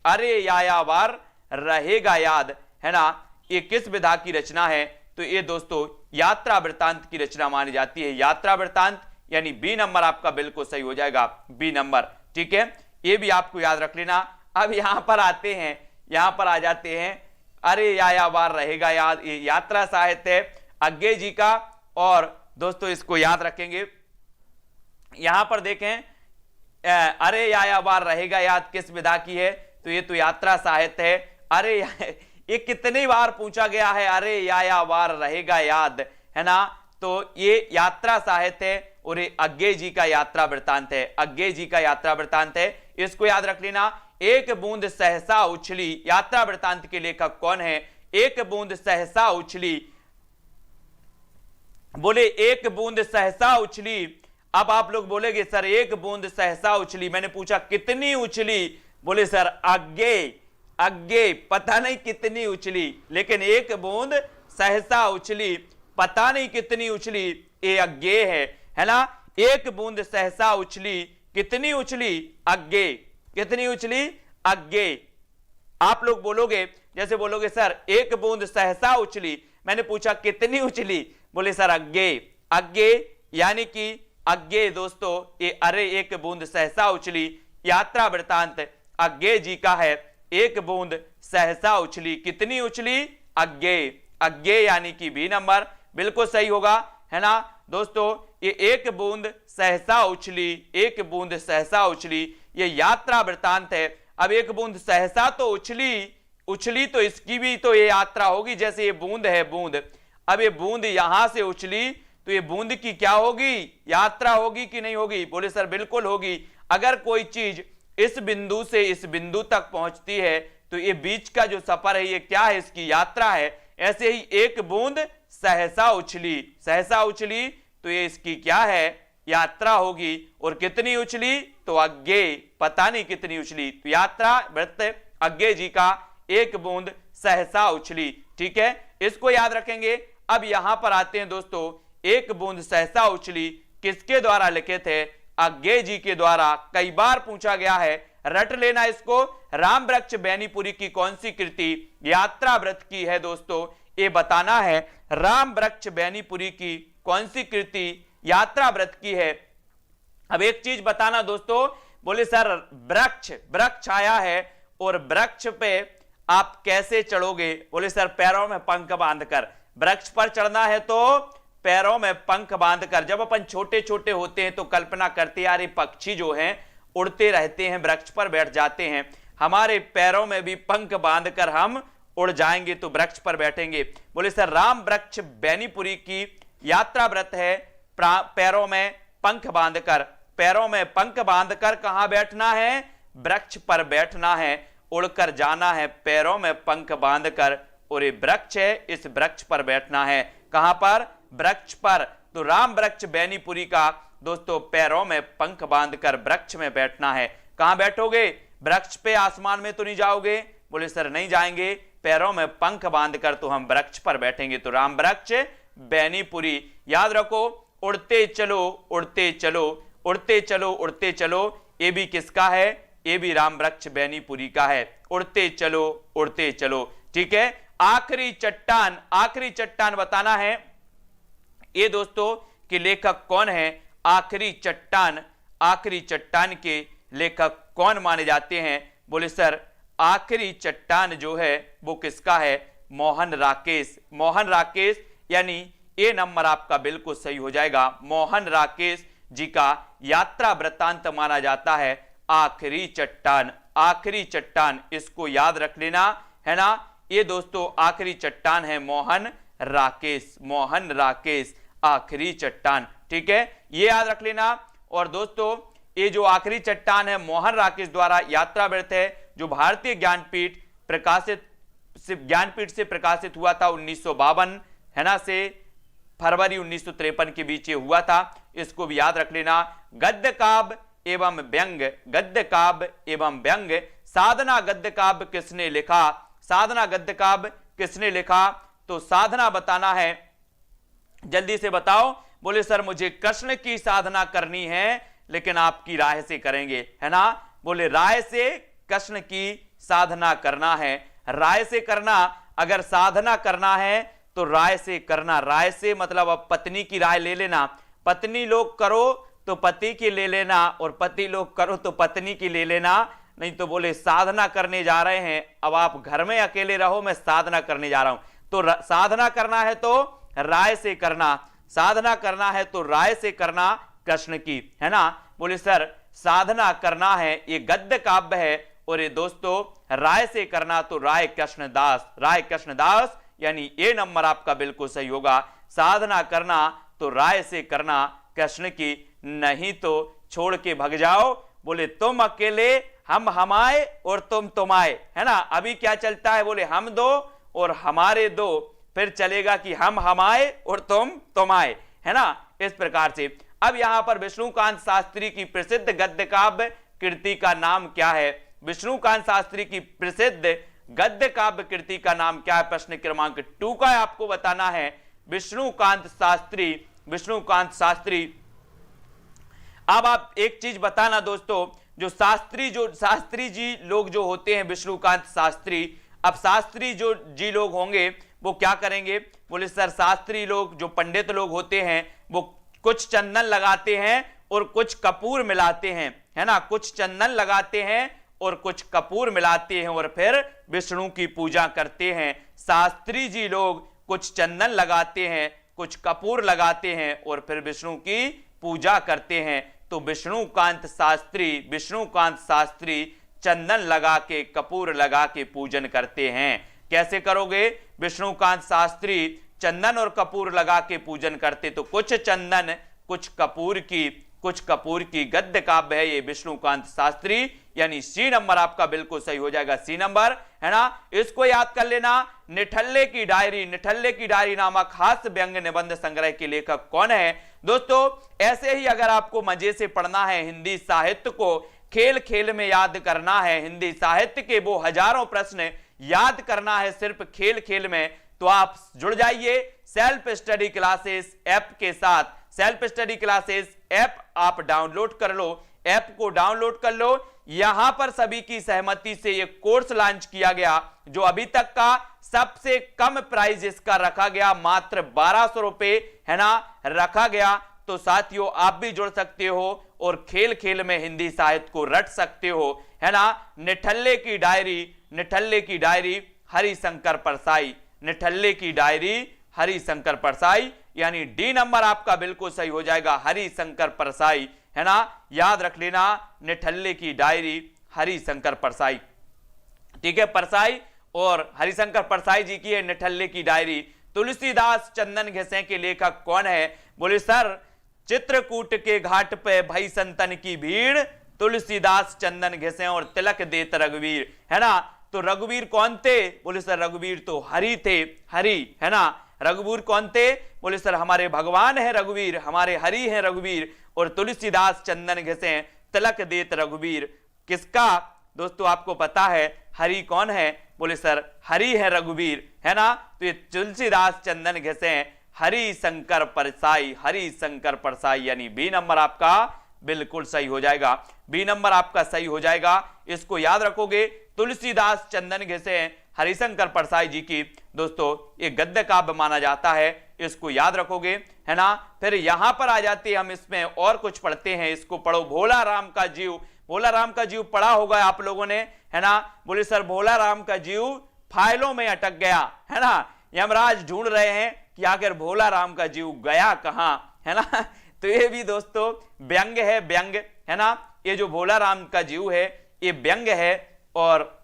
अरे यायावार रहेगा याद, है ना, ये किस विधा की रचना है? तो ये दोस्तों यात्रा वृत्तांत की रचना मानी जाती है। यात्रा वृत्तांत, यानी बी नंबर आपका बिल्कुल सही हो जाएगा, बी नंबर, ठीक है, ये भी आपको याद रख लेना। अब यहां पर आते हैं, यहां पर आ जाते हैं, अरे यायावार रहेगा याद, ये यात्रा साहित्य है अज्ञे जी का। और दोस्तों इसको याद रखेंगे, यहां पर देखें, अरे यायावार रहेगा याद किस विधा की है? तो ये तो यात्रा साहित्य है। अरे ये कितनी बार पूछा गया है, अरे यायावार रहेगा याद, है ना, तो ये यात्रा साहित्य है और ये अज्ञे जी का यात्रा वृत्तांत है, अज्ञे जी का यात्रा वृत्तांत है, इसको याद रख लेना। एक बूंद सहसा उछली यात्रा वृत्तांत के लेखक कौन है? एक बूंद सहसा उछली, बोले एक बूंद सहसा उछली। अब आप लोग बोलेगे सर एक बूंद सहसा उछली, मैंने पूछा कितनी उछली? बोले सर अज्ञे, पता नहीं कितनी उछली, लेकिन एक बूंद सहसा उछली, पता नहीं कितनी उछली, ये अज्ञे है ना। एक बूंद सहसा उछली, कितनी उछली? अज्ञे, कितनी उछली? अज्ञे। आप लोग बोलोगे, जैसे बोलोगे सर एक बूंद सहसा उछली, मैंने पूछा कितनी उछली? बोले सर अज्ञे, यानी कि अज्ञे दोस्तों ये अरे एक बूंद सहसा उछली यात्रा वृत्तांत अज्ञे जी का है। एक बूंद सहसा उछली, कितनी उछली? अज्ञे, यानी कि बी नंबर बिल्कुल सही होगा, है ना दोस्तों। ये एक बूंद सहसा उछली, एक बूंद सहसा उछली, ये यात्रा वृत्तांत है। अब एक बूंद सहसा तो उछली तो इसकी भी तो ये यात्रा होगी, जैसे ये बूंद है बूंद, अब ये बूंद यहां से उछली तो ये बूंद की क्या होगी? यात्रा होगी कि नहीं होगी? बोले सर बिल्कुल होगी। अगर कोई चीज इस बिंदु से इस बिंदु तक पहुंचती है तो ये बीच का जो सफर है ये क्या है? इसकी यात्रा है। ऐसे ही एक बूंद सहसा उछली तो ये इसकी क्या है? यात्रा होगी। और कितनी उछली? तो अज्ञे, पता नहीं कितनी उछली। तो यात्रा वृत्त अज्ञे जी का एक बूंद सहसा उछली, ठीक है, इसको याद रखेंगे। अब यहां पर आते हैं दोस्तों, एक बूंद सहसा उछली किसके द्वारा लिखे थे? अज्ञे जी के द्वारा। कई बार पूछा गया है रट लेना इसको। राम वृक्ष बेनीपुरी की कौन सी कृति यात्रा व्रत की है दोस्तों, ये बताना है। राम वृक्ष बेनीपुरी की कौन सी कृति यात्रा व्रत की है। अब एक चीज बताना दोस्तों, बोले सर वृक्ष आया है और वृक्ष पे आप कैसे चढ़ोगे, बोले सर पैरों में पंख बांधकर। वृक्ष पर चढ़ना है तो पैरों में पंख बांधकर। जब अपन छोटे छोटे होते हैं तो कल्पना करते यार ये पक्षी जो हैं उड़ते रहते हैं, वृक्ष पर बैठ जाते हैं, हमारे पैरों में भी पंख बांधकर हम उड़ जाएंगे तो वृक्ष पर बैठेंगे। बोले सर राम वृक्ष बेनीपुरी की यात्रा व्रत है पैरों में पंख बांधकर। पैरों में पंख बांधकर कहां बैठना है, वृक्ष पर बैठना है, उड़कर जाना है पैरों में पंख बांधकर। और ये वृक्ष है, इस वृक्ष पर बैठना है। कहां पर, वृक्ष पर। तो राम वृक्ष बेनीपुरी का दोस्तों पैरों में पंख बांधकर वृक्ष में बैठना है। कहां बैठोगे, वृक्ष पे, आसमान में तो नहीं जाओगे, बोले सर नहीं जाएंगे, पैरों में पंख बांधकर तो हम वृक्ष पर बैठेंगे। तो राम वृक्ष बेनीपुरी। याद रखो, उड़ते चलो उड़ते चलो उड़ते चलो उड़ते चलो, ये भी किसका है, ये भी राम वृक्ष बेनीपुरी का है। उड़ते चलो उड़ते चलो, ठीक है। आखिरी चट्टान बताना है ये दोस्तों कि लेखक कौन है। आखिरी चट्टान के लेखक कौन माने जाते हैं, बोले सर आखिरी चट्टान जो है वो किसका है, मोहन राकेश, यानी ये नंबर आपका बिल्कुल सही हो जाएगा। मोहन राकेश जी का यात्रा वृत्तांत माना जाता है आखिरी चट्टान, इसको याद रख लेना है ना। ये दोस्तों आखिरी चट्टान है मोहन राकेश आखिरी चट्टान, ठीक है, ये याद रख लेना। और दोस्तों ये जो आखिरी चट्टान है मोहन राकेश द्वारा यात्रा व्रत है, जो भारतीय ज्ञानपीठ से प्रकाशित हुआ था 1952 है ना, से फरवरी 1953 के बीच ये हुआ था। इसको भी याद रख लेना। गद्य काव्य एवं व्यंग, साधना गद्य काव्य किसने लिखा, तो साधना बताना है, जल्दी से बताओ। बोले सर मुझे कृष्ण की साधना करनी है लेकिन आपकी राय से करेंगे, है ना। बोले राय से कृष्ण की साधना करना है, राय से करना। अगर साधना करना है तो राय से करना। राय से मतलब अब पत्नी की राय ले लेना, पत्नी लोग करो तो पति की ले लेना, और पति लोग करो तो पत्नी की ले लेना। नहीं तो बोले साधना करने जा रहे हैं, अब आप घर में अकेले रहो, मैं साधना करने जा रहा हूं, तो साधना करना है तो राय से करना, साधना करना है तो राय से करना कृष्ण की, है ना। बोले सर साधना करना है ये गद्य काव्य है, और ये दोस्तों राय से करना तो राय कृष्णदास, यानी ये नंबर आपका बिल्कुल सही होगा। साधना करना तो राय से करना कृष्ण की, नहीं तो छोड़ के भग जाओ। बोले तुम अकेले हम हमाए और तुम आए, है ना। अभी क्या चलता है, बोले हम दो और हमारे दो, फिर चलेगा कि हम हमाए और तुम आए, है ना, इस प्रकार से। अब यहां पर विष्णुकांत शास्त्री की प्रसिद्ध गद्य काव्य कृति का नाम क्या है, विष्णुकांत शास्त्री की प्रसिद्ध गद्य काव्य कृति का नाम क्या है, प्रश्न क्रमांक 2 का आपको बताना है। विष्णुकांत शास्त्री। अब आप एक चीज बताना दोस्तों, जो शास्त्री जी लोग जो होते हैं विष्णुकांत शास्त्री, अब शास्त्री जो जी लोग होंगे वो क्या करेंगे, बोले सर शास्त्री लोग जो पंडित लोग होते हैं वो कुछ चंदन लगाते हैं और कुछ कपूर मिलाते हैं, है ना, कुछ चंदन लगाते हैं और कुछ कपूर मिलाते हैं और फिर विष्णु की पूजा करते हैं। शास्त्री जी लोग कुछ चंदन लगाते हैं, कुछ कपूर लगाते हैं और फिर विष्णु की पूजा करते हैं। तो विष्णुकांत शास्त्री चंदन लगा के कपूर लगा के पूजन करते हैं। कैसे करोगे, विष्णुकांत शास्त्री चंदन और कपूर लगा के पूजन करते, तो कुछ चंदन कुछ कपूर की गद्य काव्य है ये विष्णुकांत शास्त्री, यानी सी नंबर आपका बिल्कुल सही हो जाएगा, सी नंबर, है ना। इसको याद कर लेना। निठल्ले की डायरी नामक हास्य व्यंग निबंध संग्रह के लेखक कौन है। दोस्तों ऐसे ही अगर आपको मजे से पढ़ना है, हिंदी साहित्य को खेल खेल में याद करना है, हिंदी साहित्य के वो हजारों प्रश्न याद करना है सिर्फ खेल खेल में, तो आप जुड़ जाइए सेल्फ स्टडी क्लासेस ऐप के साथ। सेल्फ स्टडी क्लासेस ऐप आप डाउनलोड कर लो, ऐप को डाउनलोड कर लो। यहां पर सभी की सहमति से ये कोर्स लॉन्च किया गया, जो अभी तक का सबसे कम प्राइस इसका रखा गया, मात्र 1200 रुपए है ना रखा गया। तो साथियों आप भी जुड़ सकते हो और खेल खेल में हिंदी साहित्य को रट सकते हो, है ना। निठल्ले की डायरी हरिशंकर परसाई, निठल्ले की डायरी हरिशंकर परसाई, यानी डी नंबर आपका बिल्कुल सही हो जाएगा, हरिशंकर परसाई, है ना। याद रख लेना, निठल्ले की डायरी हरिशंकर परसाई, ठीक है। परसाई और हरिशंकर परसाई जी की है निठल्ले की डायरी। तुलसीदास चंदन घिसे के लेखक कौन है? बोले सर, चित्रकूट के घाट पे भई संतन की भीड़, तुलसीदास चंदन घिसे और तिलक देत रघुवीर, है ना। तो रघुवीर कौन थे? बोले सर रघुवीर तो हरि थे, हरि, है ना। रघुवीर कौन थे? बोले सर हमारे भगवान है रघुवीर, हमारे हरि है रघुवीर। और तुलसीदास चंदन घिसे तिलक देत रघुवीर, किसका दोस्तों आपको पता है हरि कौन है? बोले सर हरि है रघुवीर, है ना। तो ये तुलसीदास चंदन घिसे हरिशंकर परसाई, हरिशंकर परसाई, यानी बी नंबर आपका बिल्कुल सही हो जाएगा, बी नंबर आपका सही हो जाएगा। इसको याद रखोगे, तुलसीदास चंदन घिसे हरिशंकर परसाई जी की दोस्तों ये गद्य काव्य माना जाता है, इसको याद रखोगे, है ना। फिर यहां पर आ जाते हैं हम, इसमें और कुछ पढ़ते हैं, इसको पढ़ो। भोला राम का जीव, भोला राम का जीव पढ़ा होगा आप लोगों ने, है ना। बोले सर भोला राम का जीव फाइलों में अटक गया, है ना। यमराज ढूंढ रहे हैं कि आखिर भोला राम का जीव गया कहां, है ना। तो ये भी दोस्तों व्यंग है, व्यंग, है ना। ये जो भोला राम का जीव है ये व्यंग है, और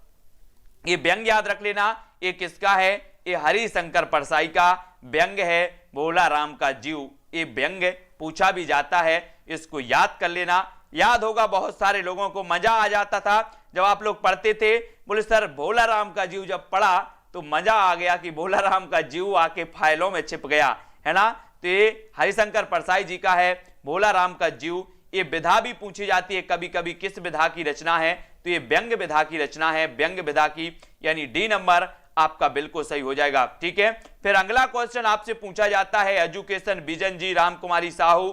ये व्यंग याद रख लेना, ये किसका है? ये हरिशंकर परसाई का व्यंग है, भोला राम का जीव। ये व्यंग पूछा भी जाता है, इसको याद कर लेना। याद होगा बहुत सारे लोगों को मजा आ जाता था जब आप लोग पढ़ते थे। बोले सर भोला राम का जीव जब पढ़ा तो मजा आ गया कि भोला राम का जीव आके फाइलों में छिप गया, है ना। तो ये हरिशंकर परसाई जी का है भोला राम का जीव। ये विधा भी पूछी जाती है कभी कभी, किस विधा की रचना है? तो ये व्यंग विधा की रचना है, व्यंग विधा की, यानी डी नंबर आपका बिल्कुल सही हो जाएगा, ठीक है। फिर अगला क्वेश्चन आपसे पूछा जाता है, एजुकेशन बिजन जी, राम कुमारी साहू,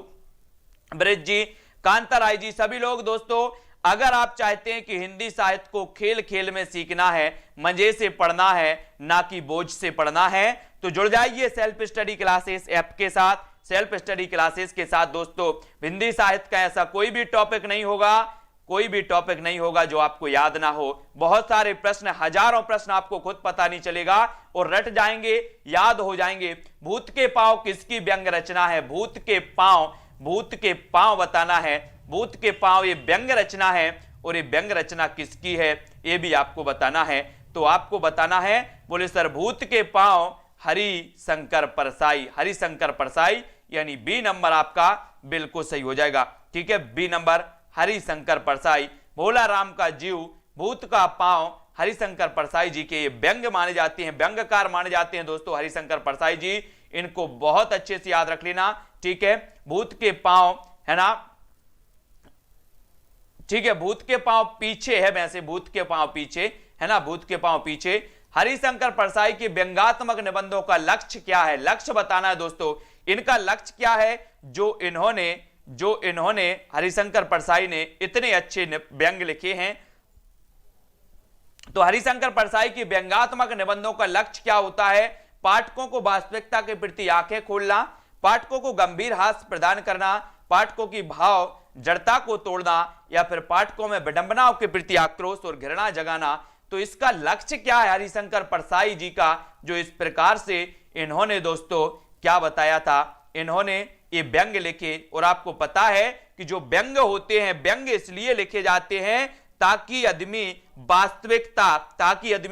ब्रिज जी, कांता राय जी, सभी लोग दोस्तों अगर आप चाहते हैं कि हिंदी साहित्य को खेल खेल में सीखना है, मजे से पढ़ना है, ना कि बोझ से पढ़ना है, तो जुड़ जाइए सेल्फ स्टडी क्लासेस ऐप के साथ। सेल्फ स्टडी क्लासेस के साथ दोस्तों हिंदी साहित्य का ऐसा कोई भी टॉपिक नहीं होगा, कोई भी टॉपिक नहीं होगा जो आपको याद ना हो। बहुत सारे प्रश्न, हजारों प्रश्न आपको खुद पता नहीं चलेगा और रट जाएंगे, याद हो जाएंगे। भूत के पांव किसकी व्यंग रचना है? भूत के पांव, भूत के पांव बताना है, भूत के पांव ये व्यंग रचना है, और ये व्यंग रचना किसकी है ये भी आपको बताना है। तो आपको बताना है, बोले सर भूत के पांव हरिशंकर परसाई, हरिशंकर परसाई, यानी बी नंबर आपका बिल्कुल सही हो जाएगा, ठीक है। बी नंबर हरिशंकर परसाई, भोला राम का जीव, भूत का पांव, हरिशंकर परसाई जी के ये व्यंग माने जाते हैं, व्यंगकार माने जाते हैं दोस्तों हरिशंकर परसाई जी। इनको बहुत अच्छे से याद रख लेना, ठीक है। भूत के पांव, है ना, ठीक है। भूत के पांव पीछे है, वैसे भूत के पांव पीछे है ना, भूत के पांव पीछे। हरिशंकर परसाई के व्यंगात्मक निबंधों का लक्ष्य क्या है? लक्ष्य बताना है दोस्तों, इनका लक्ष्य क्या है? जो इन्होंने हरिशंकर परसाई ने इतने अच्छे व्यंग लिखे हैं, तो हरिशंकर परसाई की व्यंगात्मक निबंधों का लक्ष्य क्या होता है? पाठकों को वास्तविकता के प्रति आंखें खोलना, पाठकों को गंभीर हास्य प्रदान करना, पाठकों की भाव जड़ता को तोड़ना, या फिर पाठकों में विडंबनाओं के प्रति आक्रोश और घृणा जगाना। तो इसका लक्ष्य क्या है हरिशंकर परसाई जी का, जो इस प्रकार से इन्होंने दोस्तों क्या बताया था? इन्होंने ये व्यंग लिखे, और आपको पता है कि जो व्यंग होते हैं, व्यंग इसलिए लिखे जाते हैं ताकि आदमी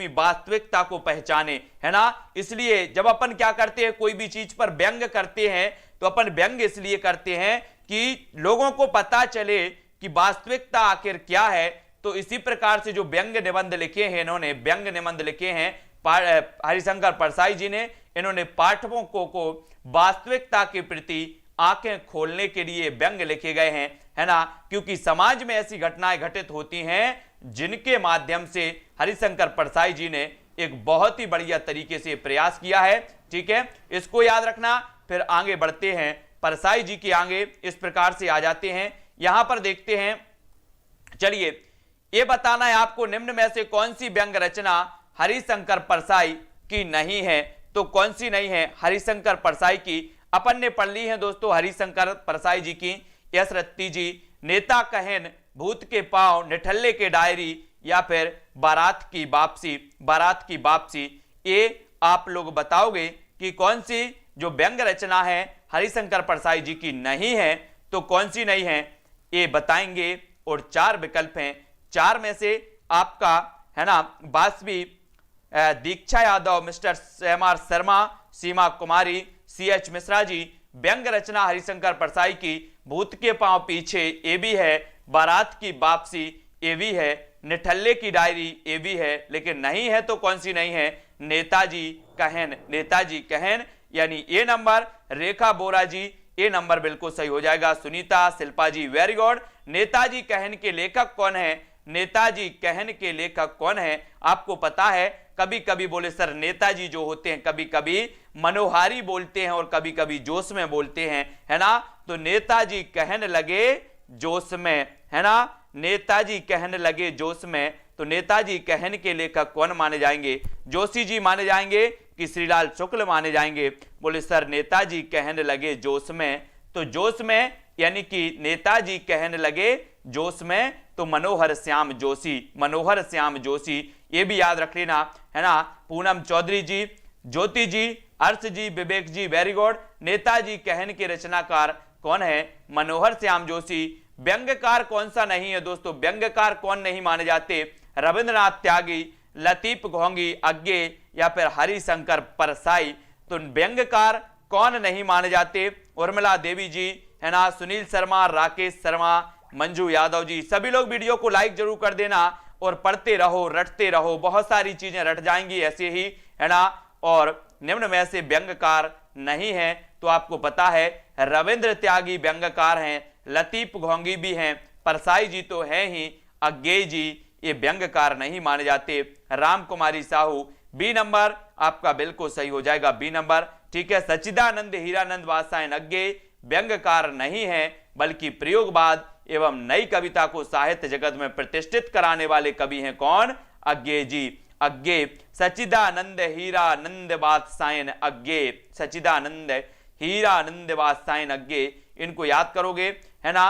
वास्तविकता को पहचाने, है ना। इसलिए जब अपन क्या करते हैं, कोई भी चीज पर व्यंग करते हैं, तो अपन व्यंग इसलिए करते हैं कि लोगों को पता चले कि वास्तविकता आखिर क्या है। तो इसी प्रकार से जो व्यंग निबंध लिखे हैं, इन्होंने व्यंग निबंध लिखे हैं हरिशंकर परसाई जी ने, इन्होंने पाठकों को वास्तविकता के प्रति आंखें खोलने के लिए व्यंग लिखे गए हैं, है ना। क्योंकि समाज में ऐसी घटनाएं घटित होती हैं जिनके माध्यम से हरिशंकर परसाई जी ने एक बहुत ही बढ़िया तरीके से प्रयास किया है, ठीक है। इसको याद रखना। फिर आगे बढ़ते हैं, परसाई जी के आगे इस प्रकार से आ जाते हैं। यहां पर देखते हैं चलिए ये बताना है आपको, निम्न में से कौन सी व्यंग रचना हरिशंकर परसाई की नहीं है? तो कौन सी नहीं है हरिशंकर परसाई की? अपन ने पढ़ ली है दोस्तों हरिशंकर परसाई जी की, यश रत्ती जी, नेता कहन, भूत के पांव, निठल्ले के डायरी, या फिर बारात की वापसी। बारात की वापसी, ये आप लोग बताओगे कि कौन सी जो व्यंग रचना है हरिशंकर परसाई जी की नहीं है, तो कौन सी नहीं है ये बताएंगे। और 4 विकल्प हैं, 4 में से आपका है ना वासवी, दीक्षा यादव, मिस्टर एम.आर. शर्मा, सीमा कुमारी, सी.एच. मिश्रा जी, व्यंग रचना हरिशंकर परसाई की भूत के पांव पीछे ये भी है, बारात की वापसी ये भी है, निठल्ले की डायरी ये भी है, लेकिन नहीं है तो कौन सी नहीं है? नेताजी कहन। नेताजी कहन यानी ये नंबर। रेखा बोरा जी, ये नंबर बिल्कुल सही हो जाएगा। सुनीता, शिल्पा जी, वेरी गुड। नेताजी कहन के लेखक कौन है? नेताजी कहन के लेखक कौन है? आपको पता है कभी कभी बोले सर नेताजी जो होते हैं कभी कभी मनोहारी बोलते हैं और कभी कभी जोश में बोलते हैं, है ना? तो नेताजी कहन लगे जोश में, है ना? नेताजी कहन लगे जोश में, तो नेताजी कहन के लेखक कौन माने जाएंगे? जोशी जी माने जाएंगे कि श्रीलाल शुक्ल माने जाएंगे? बोले सर नेताजी कहन लगे जोश में, तो जोश में यानी कि नेताजी कहन लगे जोश में, तो मनोहर श्याम जोशी, मनोहर श्याम जोशी, ये भी याद रख लेना, है ना? पूनम चौधरी जी, ज्योति जी, अर्श जी, विवेक जी, वेरी गुड। नेताजी कहन के रचनाकार कौन है? मनोहर श्याम जोशी। व्यंग्यकार कौन सा नहीं है दोस्तों? व्यंग्यकार कौन नहीं माने जाते? रविंद्रनाथ त्यागी, लतीफ घोंगी, अज्ञे, या फिर हरिशंकर परसाई। तो व्यंग्यकार कौन नहीं माने जाते? उर्मिला देवी जी, है ना? सुनील शर्मा, राकेश शर्मा, मंजू यादव जी। सभी लोग वीडियो को लाइक जरूर कर देना और पढ़ते रहो, रटते रहो, बहुत सारी चीजें रट जाएंगी ऐसे ही, है ना? और निम्न में से व्यंग्यकार नहीं है तो आपको पता है रविंद्र त्यागी व्यंग्यकार हैं, लतीफ घोंगी भी हैं, परसाई जी तो है ही, अज्ञेय जी ये व्यंग्यकार नहीं माने जाते। राम कुमारी साहू, बी नंबर आपका बिल्कुल सही हो जाएगा, बी नंबर, ठीक है। सच्चिदानंद हीरानंद वात्सायन अज्ञेय व्यंग्यकार नहीं है बल्कि प्रयोगवाद एवं नई कविता को साहित्य जगत में प्रतिष्ठित कराने वाले कवि हैं कौन? अज्ञेय जी, अज्ञेय। सच्चिदानंद हीरानंद वात्सायन अज्ञेय, सच्चिदानंद हीरानंद वात्सायन अज्ञेय, इनको याद करोगे, है ना?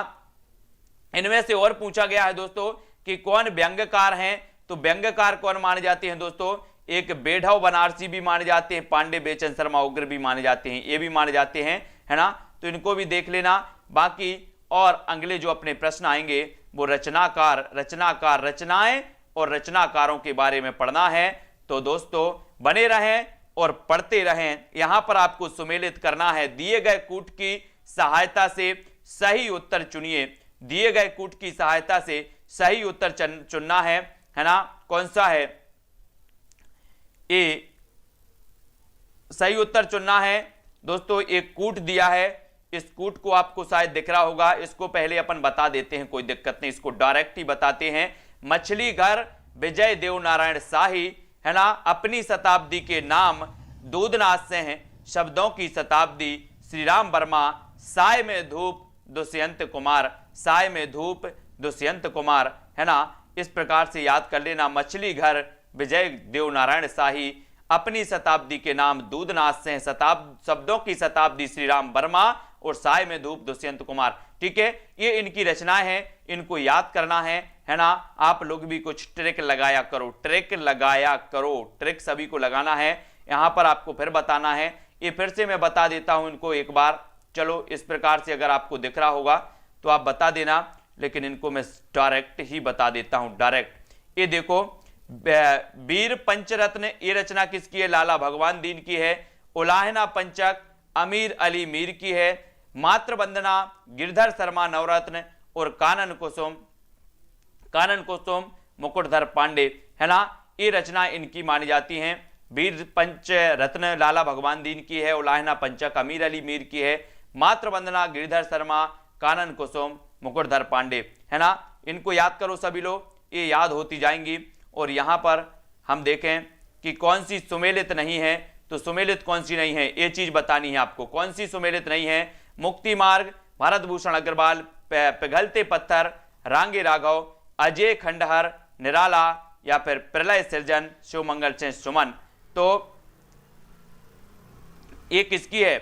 इनमें से और पूछा गया है दोस्तों कि कौन व्यंग्यकार हैं, तो व्यंग्यकार कौन माने जाते हैं दोस्तों? एक बेढव बनारसी भी माने जाते हैं, पांडे बेचन शर्मा उग्र भी माने जाते हैं, ये भी माने जाते हैं, है ना? तो इनको भी देख लेना। बाकी और अगले जो अपने प्रश्न आएंगे वो रचनाकार, रचनाकार, रचनाएं और रचनाकारों के बारे में पढ़ना है। तो दोस्तों बने रहें और पढ़ते रहें। यहां पर आपको सुमेलित करना है, दिए गए कूट की सहायता से सही उत्तर चुनिए। दिए गए कूट की सहायता से सही उत्तर चुनना है ना? कौन सा है? ए सही उत्तर चुनना है दोस्तों। एक कूट दिया है, इस कूट को आपको शायद दिख रहा होगा, इसको पहले अपन बता देते हैं, कोई दिक्कत नहीं, इसको डायरेक्ट ही बताते हैं। मछली घर विजय देव नारायण शाही, है ना? अपनी शताब्दी के नाम दूधनाथ से हैं, शब्दों की शताब्दी श्री राम वर्मा, साय में धूप दुष्यंत कुमार, साय में धूप दुष्यंत कुमार, है ना? इस प्रकार से याद कर लेना। मछली घर विजय देव नारायण शाही, अपनी शताब्दी के नाम दूधनाथ से, शब्दों की शताब्दी श्री राम वर्मा और साय में धूप दुष्यंत कुमार, ठीक है। ये इनकी रचनाएं हैं, इनको याद करना है ना? आप लोग भी कुछ ट्रिक लगाया करो, ट्रिक लगाया करो, ट्रिक सभी को लगाना है। यहां पर आपको फिर बताना है, ये फिर से मैं बता देता हूं इनको एक बार। चलो इस प्रकार से अगर आपको दिख रहा होगा तो आप बता देना, लेकिन इनको मैं डायरेक्ट ही बता देता हूं, डायरेक्ट। ये देखो, वीर पंचरत्न, ये रचना किसकी है? लाला भगवान दीन की है। उलाहना पंचक अमीर अली मीर की है। मातृ वंदना गिरधर शर्मा नवरत्न और कानन कुसुम मुकुटधर पांडे, है ना? ये रचना इनकी मानी जाती हैं। वीर पंच रत्न लाला भगवान दीन की है, उलाहना पंचक अमीर अली मीर की है, मातृ वंदना गिरधर शर्मा, कानन कुसुम मुकुटधर पांडे, है ना? इनको याद करो सभी लोग, ये याद होती जाएंगी। और यहां पर हम देखें कि कौन सी सुमेलित नहीं है, तो सुमेलित कौन सी नहीं है ये चीज बतानी है आपको। कौन सी सुमेलित नहीं है? मुक्ति मार्ग, भारत भूषण अग्रवाल, पिघलते पत्थर, रांगे राघव, अजय खंडहर, निराला या फिर प्रलय सृजन, शिव मंगल सेन, सुमन। तो ये किसकी है?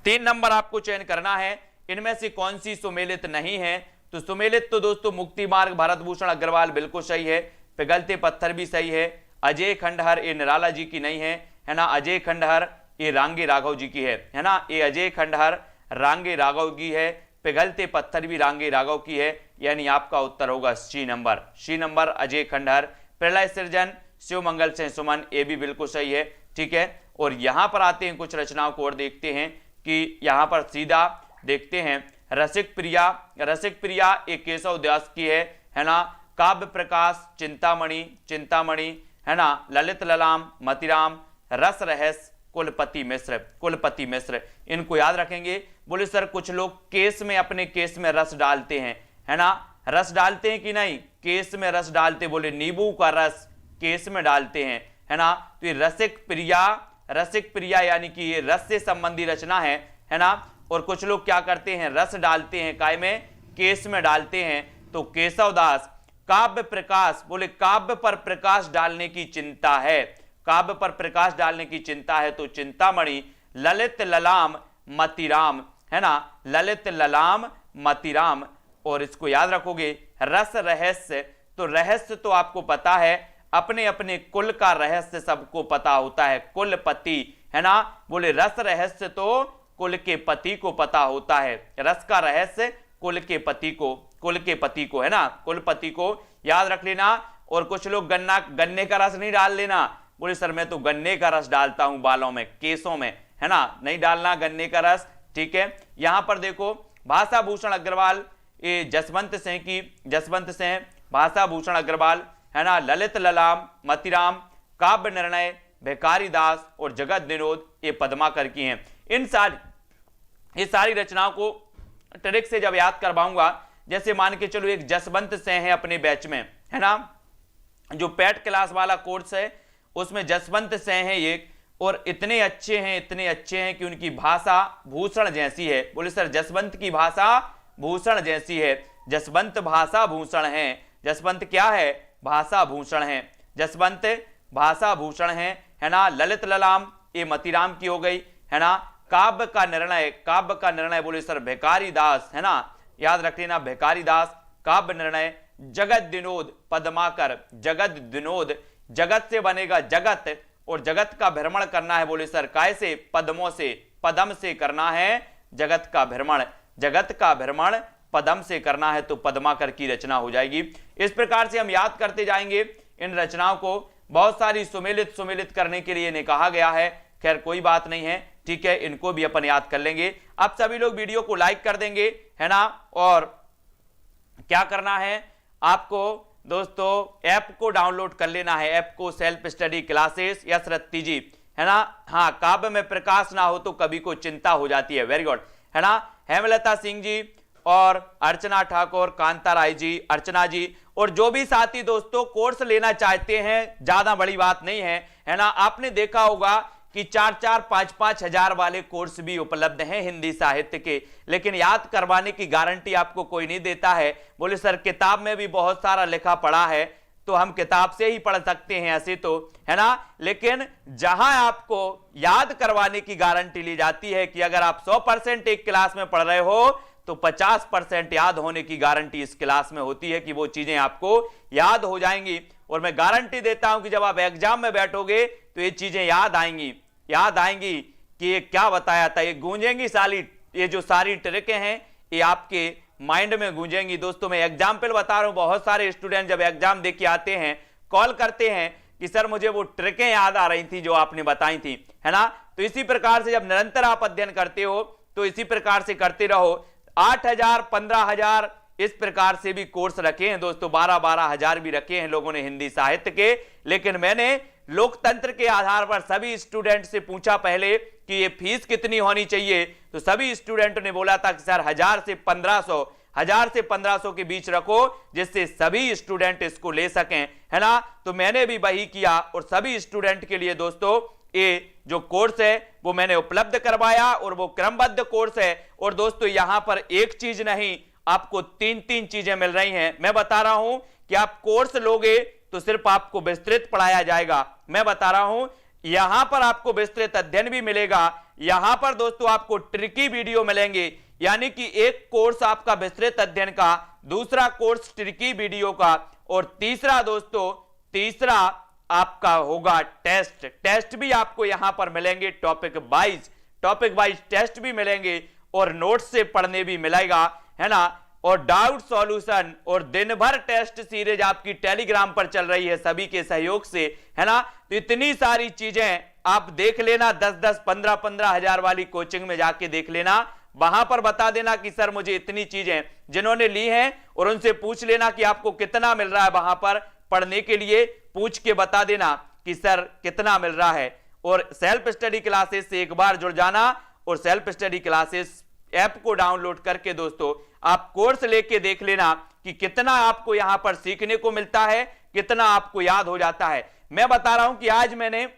3 नंबर आपको चयन करना है। इनमें से कौन सी सुमेलित नहीं है? तो सुमेलित तो दोस्तों मुक्ति मार्ग भरत भूषण अग्रवाल बिल्कुल सही है, पिघलते पत्थर भी सही है, अजय खंडहर ये निराला जी की नहीं है ना, अजय खंडहर ये रांगे राघव जी की है ना, ये अजय खंडहर रांगे राघव की है, पिघलते पत्थर भी रांगे राघव की है, यानी आपका उत्तर होगा सी नंबर, सी नंबर अजय खंडहर। प्रलय सृजन शिव मंगल सेन, सुमन, ये भी बिल्कुल सही है, ठीक है। और यहां पर आते हैं कुछ रचनाओं को और देखते हैं कि यहां पर सीधा देखते हैं रसिक प्रिया, रसिक प्रिया एक केशव व्यास की है ना, काव्य प्रकाश चिंतामणि, चिंतामणि है ना, ललित ललाम मतिराम, रस रहस्य कुलपति मिश्र, कुलपति मिश्र, इनको याद रखेंगे। बोले सर कुछ लोग केस में, अपने केस में रस डालते हैं है ना, रस डालते हैं कि नहीं? केस में रस डालते, बोले नींबू का रस केस में डालते हैं है ना। तो ये रसिक प्रिया, रसिक प्रिया यानी कि ये रस से संबंधी रचना है ना। और कुछ लोग क्या करते हैं, रस डालते हैं काय में? केस में डालते हैं। तो केशवदास। काव्य प्रकाश, बोले काव्य पर प्रकाश डालने की चिंता है, काव्य पर प्रकाश डालने की चिंता है, तो चिंतामणि। ललित ललाम मतिराम है ना, ललित ललाम मतिराम। और इसको याद रखोगे रस रहस्य, तो रहस्य तो आपको पता है, अपने अपने कुल का रहस्य सबको पता होता है, कुलपति है ना। बोले रस रहस्य तो कुल के पति को पता होता है, रस का रहस्य कुल के पति को, कुल के पति को है ना, कुलपति को याद रख लेना। और कुछ लोग गन्ने का रस नहीं डाल लेना, बोले सर मैं तो गन्ने का रस डालता हूं बालों में, केसों में है ना, नहीं डालना गन्ने का रस, ठीक है। यहां पर देखो भाषा भूषण अग्रवाल, ये जसवंत सिंह की, जसवंत सिंह, भाषा भूषण अग्रवाल है ना, ललित ललाम मतिराम, काव्य निर्णय भिखारी दास और जगत विनोद ये पद्माकर की हैं। ये सारी रचनाओं को ट्रिक से जब याद करवाऊंगा, जैसे मान के चलो एक जसवंत सिंह है अपने बैच में है ना, जो पैट क्लास वाला कोर्स है उसमें जसवंत सिंह है ये, और इतने अच्छे हैं, इतने अच्छे हैं कि उनकी भाषा भूषण जैसी है। बोले सर जसवंत की भाषा भूषण जैसी है, जसवंत भाषा भूषण है, जसवंत क्या है? भाषा भूषण है, जसवंत भाषा भूषण है ना। ललित ललाम ये मतिराम की हो गई है ना। काव्य का निर्णय, काव्य का निर्णय बोले सर भिखारी दास है ना, याद रख लेना भिखारी दास, काव्य निर्णय। जगत विनोद पद्माकर, जगत विनोद, जगत से बनेगा जगत, और जगत का भ्रमण करना है बोले सर काय से? पद्मों से, पदम से करना है जगत का भ्रमण, जगत का भ्रमण पदम से करना है, तो पद्माकर की रचना हो जाएगी। इस प्रकार से हम याद करते जाएंगे इन रचनाओं को, बहुत सारी सुमेलित सुमेलित करने के लिए इन्हें कहा गया है, खैर कोई बात नहीं है, ठीक है, इनको भी अपन याद कर लेंगे। अब सभी लोग वीडियो को लाइक कर देंगे है ना। और क्या करना है आपको दोस्तों, ऐप को डाउनलोड कर लेना है, ऐप को, सेल्फ स्टडी क्लासेस यस रत्ती जी है ना। हाँ, काव्य में प्रकाश ना हो तो कभी को चिंता हो जाती है, वेरी गुड है ना। हेमलता सिंह जी और अर्चना ठाकुर, कांता राय जी, अर्चना जी, और जो भी साथी दोस्तों कोर्स लेना चाहते हैं, ज्यादा बड़ी बात नहीं है ना। आपने देखा होगा कि 4-4, 5-5 हजार वाले कोर्स भी उपलब्ध हैं हिंदी साहित्य के, लेकिन याद करवाने की गारंटी आपको कोई नहीं देता है। बोले सर किताब में भी बहुत सारा लिखा पड़ा है, तो हम किताब से ही पढ़ सकते हैं ऐसे तो है ना, लेकिन जहां आपको याद करवाने की गारंटी ली जाती है कि अगर आप 100% एक क्लास में पढ़ रहे हो तो 50% याद होने की गारंटी इस क्लास में होती है कि वो चीजें आपको याद हो जाएंगी। और मैं गारंटी देता हूं कि जब आप एग्जाम में बैठोगे तो ये चीजें याद आएंगी, याद आएंगी कि ये क्या बताया था, ये गूंजेंगी सारी, ये जो सारी ट्रिकें हैं ये आपके माइंड में गूंजेंगी। दोस्तों मैं एग्जाम्पल बता रहा हूं, बहुत सारे स्टूडेंट जब एग्जाम दे के आते हैं कॉल करते हैं कि सर मुझे वो ट्रिकें याद आ रही थी जो आपने बताई थी है ना। तो इसी प्रकार से जब निरंतर आप अध्ययन करते हो तो इसी प्रकार से करते रहो। 8,000, 15,000 इस प्रकार से भी कोर्स रखे हैं दोस्तों, 12-12 हजार भी रखे हैं लोगों ने हिंदी साहित्य के। लेकिन मैंने लोकतंत्र के आधार पर सभी स्टूडेंट से पूछा पहले कि ये फीस कितनी होनी चाहिए, तो सभी स्टूडेंटों ने बोला था कि सर 1000 से 1500, 1000 से 1500 के बीच रखो जिससे सभी स्टूडेंट इसको ले सकें है ना। तो मैंने भी वही किया और सभी स्टूडेंट के लिए दोस्तों ये जो कोर्स है वो मैंने उपलब्ध करवाया और वो क्रमबद्ध कोर्स है। और दोस्तों यहां पर एक चीज नहीं, आपको तीन तीन चीजें मिल रही हैं। मैं बता रहा हूं कि आप कोर्स लोगे तो सिर्फ आपको विस्तृत पढ़ाया जाएगा। मैं बता रहा हूं यहां पर आपको विस्तृत अध्ययन भी मिलेगा, यहां पर दोस्तों आपको ट्रिकी वीडियो मिलेंगे, यानी कि एक कोर्स आपका विस्तृत अध्ययन का, दूसरा कोर्स ट्रिकी वीडियो का, और तीसरा आपका होगा टेस्ट भी आपको यहां पर मिलेंगे, टॉपिक वाइज टेस्ट भी मिलेंगे और नोट्स से पढ़ने भी मिलेगा, है ना, और डाउट सॉल्यूशन, और दिन भर टेस्ट सीरीज आपकी टेलीग्राम पर चल रही है सभी के सहयोग से, है ना। तो इतनी सारी चीजें आप देख लेना, 10-10, 15-15 हजार वाली कोचिंग में जाके देख लेना, वहां पर बता देना कि सर मुझे इतनी चीजें, जिन्होंने ली हैं, और उनसे पूछ लेना कि आपको कितना मिल रहा है वहां पर पढ़ने के लिए, पूछ के बता देना कि सर कितना मिल रहा है। और सेल्फ स्टडी क्लासेस से एक बार जुड़ जाना, और सेल्फ स्टडी क्लासेस ऐप को डाउनलोड करके दोस्तों आप कोर्स लेके देख लेना कि कितना आपको यहां पर सीखने को मिलता है, कितना आपको याद हो जाता है। मैं बता रहा हूं कि आज मैंने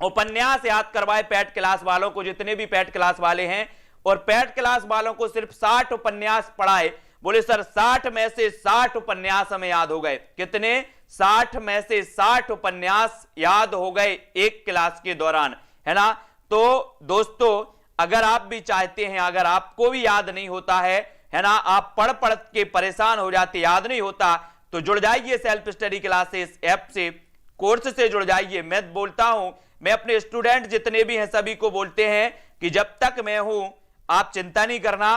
उपन्यास याद करवाए पैट क्लास वालों को, जितने भी पैट क्लास वाले हैं, और पैट क्लास वालों को सिर्फ 60 उपन्यास पढ़ाए। बोले सर 60 में से 60 उपन्यास हमें याद हो गए। कितने? 60 में से 60 उपन्यास याद हो गए एक क्लास के दौरान, है ना। तो दोस्तों अगर आप भी चाहते हैं, अगर आपको भी याद नहीं होता है ना, आप पढ़ पढ़ के परेशान हो जाते, याद नहीं होता, तो जुड़ जाइए सेल्फ स्टडी क्लासेस ऐप से, कोर्स से जुड़ जाइए। मैं बोलता हूं, मैं अपने स्टूडेंट जितने भी हैं सभी को बोलते हैं कि जब तक मैं हूं आप चिंता नहीं करना,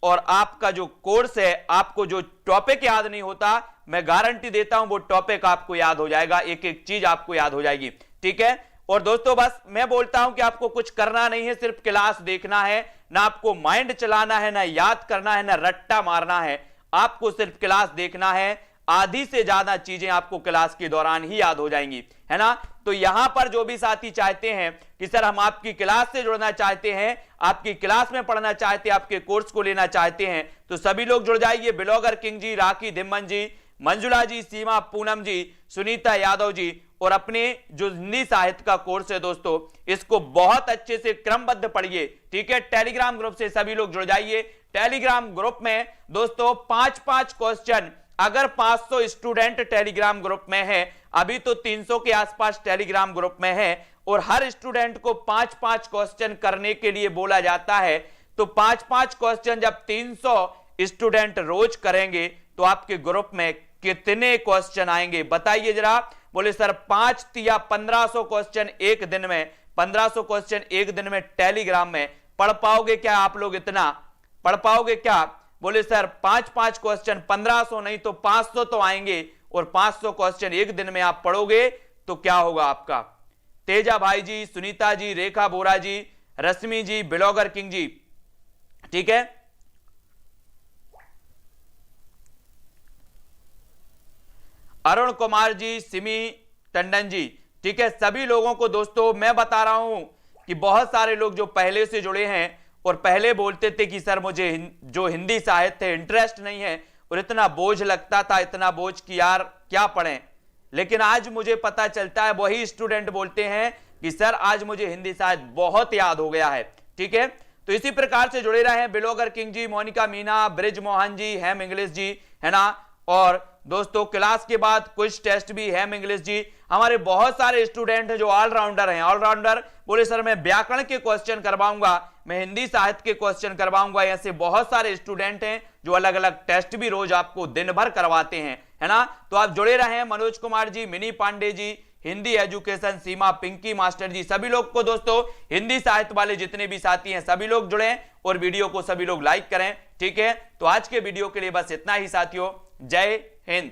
और आपका जो कोर्स है, आपको जो टॉपिक याद नहीं होता, मैं गारंटी देता हूं वो टॉपिक आपको याद हो जाएगा, एक एक चीज आपको याद हो जाएगी, ठीक है। और दोस्तों बस मैं बोलता हूं कि आपको कुछ करना नहीं है, सिर्फ क्लास देखना है, ना आपको माइंड चलाना है, ना याद करना है, ना रट्टा मारना है, आपको सिर्फ क्लास देखना है। आधी से ज्यादा चीजें आपको क्लास के दौरान ही याद हो जाएंगी, है ना। तो यहां पर जो भी साथी चाहते हैं कि सर हम आपकी क्लास से जुड़ना चाहते हैं, आपकी क्लास में पढ़ना चाहते हैं, आपके कोर्स को लेना चाहते हैं, तो सभी लोग जुड़ जाइए। ब्लॉगर किंग जी, राखी धिम्मन जी, मंजुला जी, सीमा पूनम जी, सुनीता यादव जी, और अपने जो हिंदी साहित्य का कोर्स है दोस्तों, इसको बहुत अच्छे से क्रमबद्ध पढ़िए, ठीक है। टेलीग्राम ग्रुप से सभी लोग जुड़ जाइए। टेलीग्राम ग्रुप में दोस्तों 5-5 क्वेश्चन, अगर 500 स्टूडेंट टेलीग्राम ग्रुप में है, अभी तो 300 के आसपास टेलीग्राम ग्रुप में है, और हर स्टूडेंट को 5-5 क्वेश्चन करने के लिए बोला जाता है। तो 5-5 क्वेश्चन जब 300 स्टूडेंट रोज करेंगे तो आपके ग्रुप में कितने क्वेश्चन आएंगे बताइए जरा। बोले सर 5 या 1500 क्वेश्चन एक दिन में, 1500 क्वेश्चन एक दिन में टेलीग्राम में पढ़ पाओगे क्या आप लोग? इतना पढ़ पाओगे क्या? बोले सर 5-5 क्वेश्चन, 1500 नहीं तो 500 तो आएंगे, और 500 क्वेश्चन एक दिन में आप पढ़ोगे तो क्या होगा आपका? तेजा भाई जी, सुनीता जी, रेखा बोरा जी, रश्मि जी, ब्लॉगर किंग जी, ठीक है। अरुण कुमार जी, सिमी टंडन जी, ठीक है। सभी लोगों को दोस्तों मैं बता रहा हूं कि बहुत सारे लोग जो पहले से जुड़े हैं और पहले बोलते थे कि सर मुझे जो हिंदी साहित्य है इंटरेस्ट नहीं है, और इतना बोझ लगता था, इतना बोझ कि यार क्या पढ़ें, लेकिन आज मुझे पता चलता है, वही स्टूडेंट बोलते हैं कि सर आज मुझे हिंदी साहित्य बहुत याद हो गया है, ठीक है। तो इसी प्रकार से जुड़े रहे हैं ब्लॉगर किंग जी, मोनिका मीना, ब्रिज मोहन जी, हेम इंग्लिश जी, है ना। और दोस्तों क्लास के बाद कुछ टेस्ट भी है इंग्लिश जी। हमारे बहुत सारे स्टूडेंट हैं जो ऑलराउंडर हैं। ऑलराउंडर बोले सर मैं व्याकरण के क्वेश्चन करवाऊंगा, मैं हिंदी साहित्य के क्वेश्चन करवाऊंगा। ऐसे बहुत सारे स्टूडेंट हैं जो अलग अलग टेस्ट भी रोज आपको दिन भर करवाते हैं, है ना। तो आप जुड़े रहे। मनोज कुमार जी, मिनी पांडे जी, हिंदी एजुकेशन, सीमा, पिंकी मास्टर जी, सभी लोग को दोस्तों हिंदी साहित्य वाले जितने भी साथी हैं सभी लोग जुड़े, और वीडियो को सभी लोग लाइक करें, ठीक है। तो आज के वीडियो के लिए बस इतना ही साथियों। जय हिंद।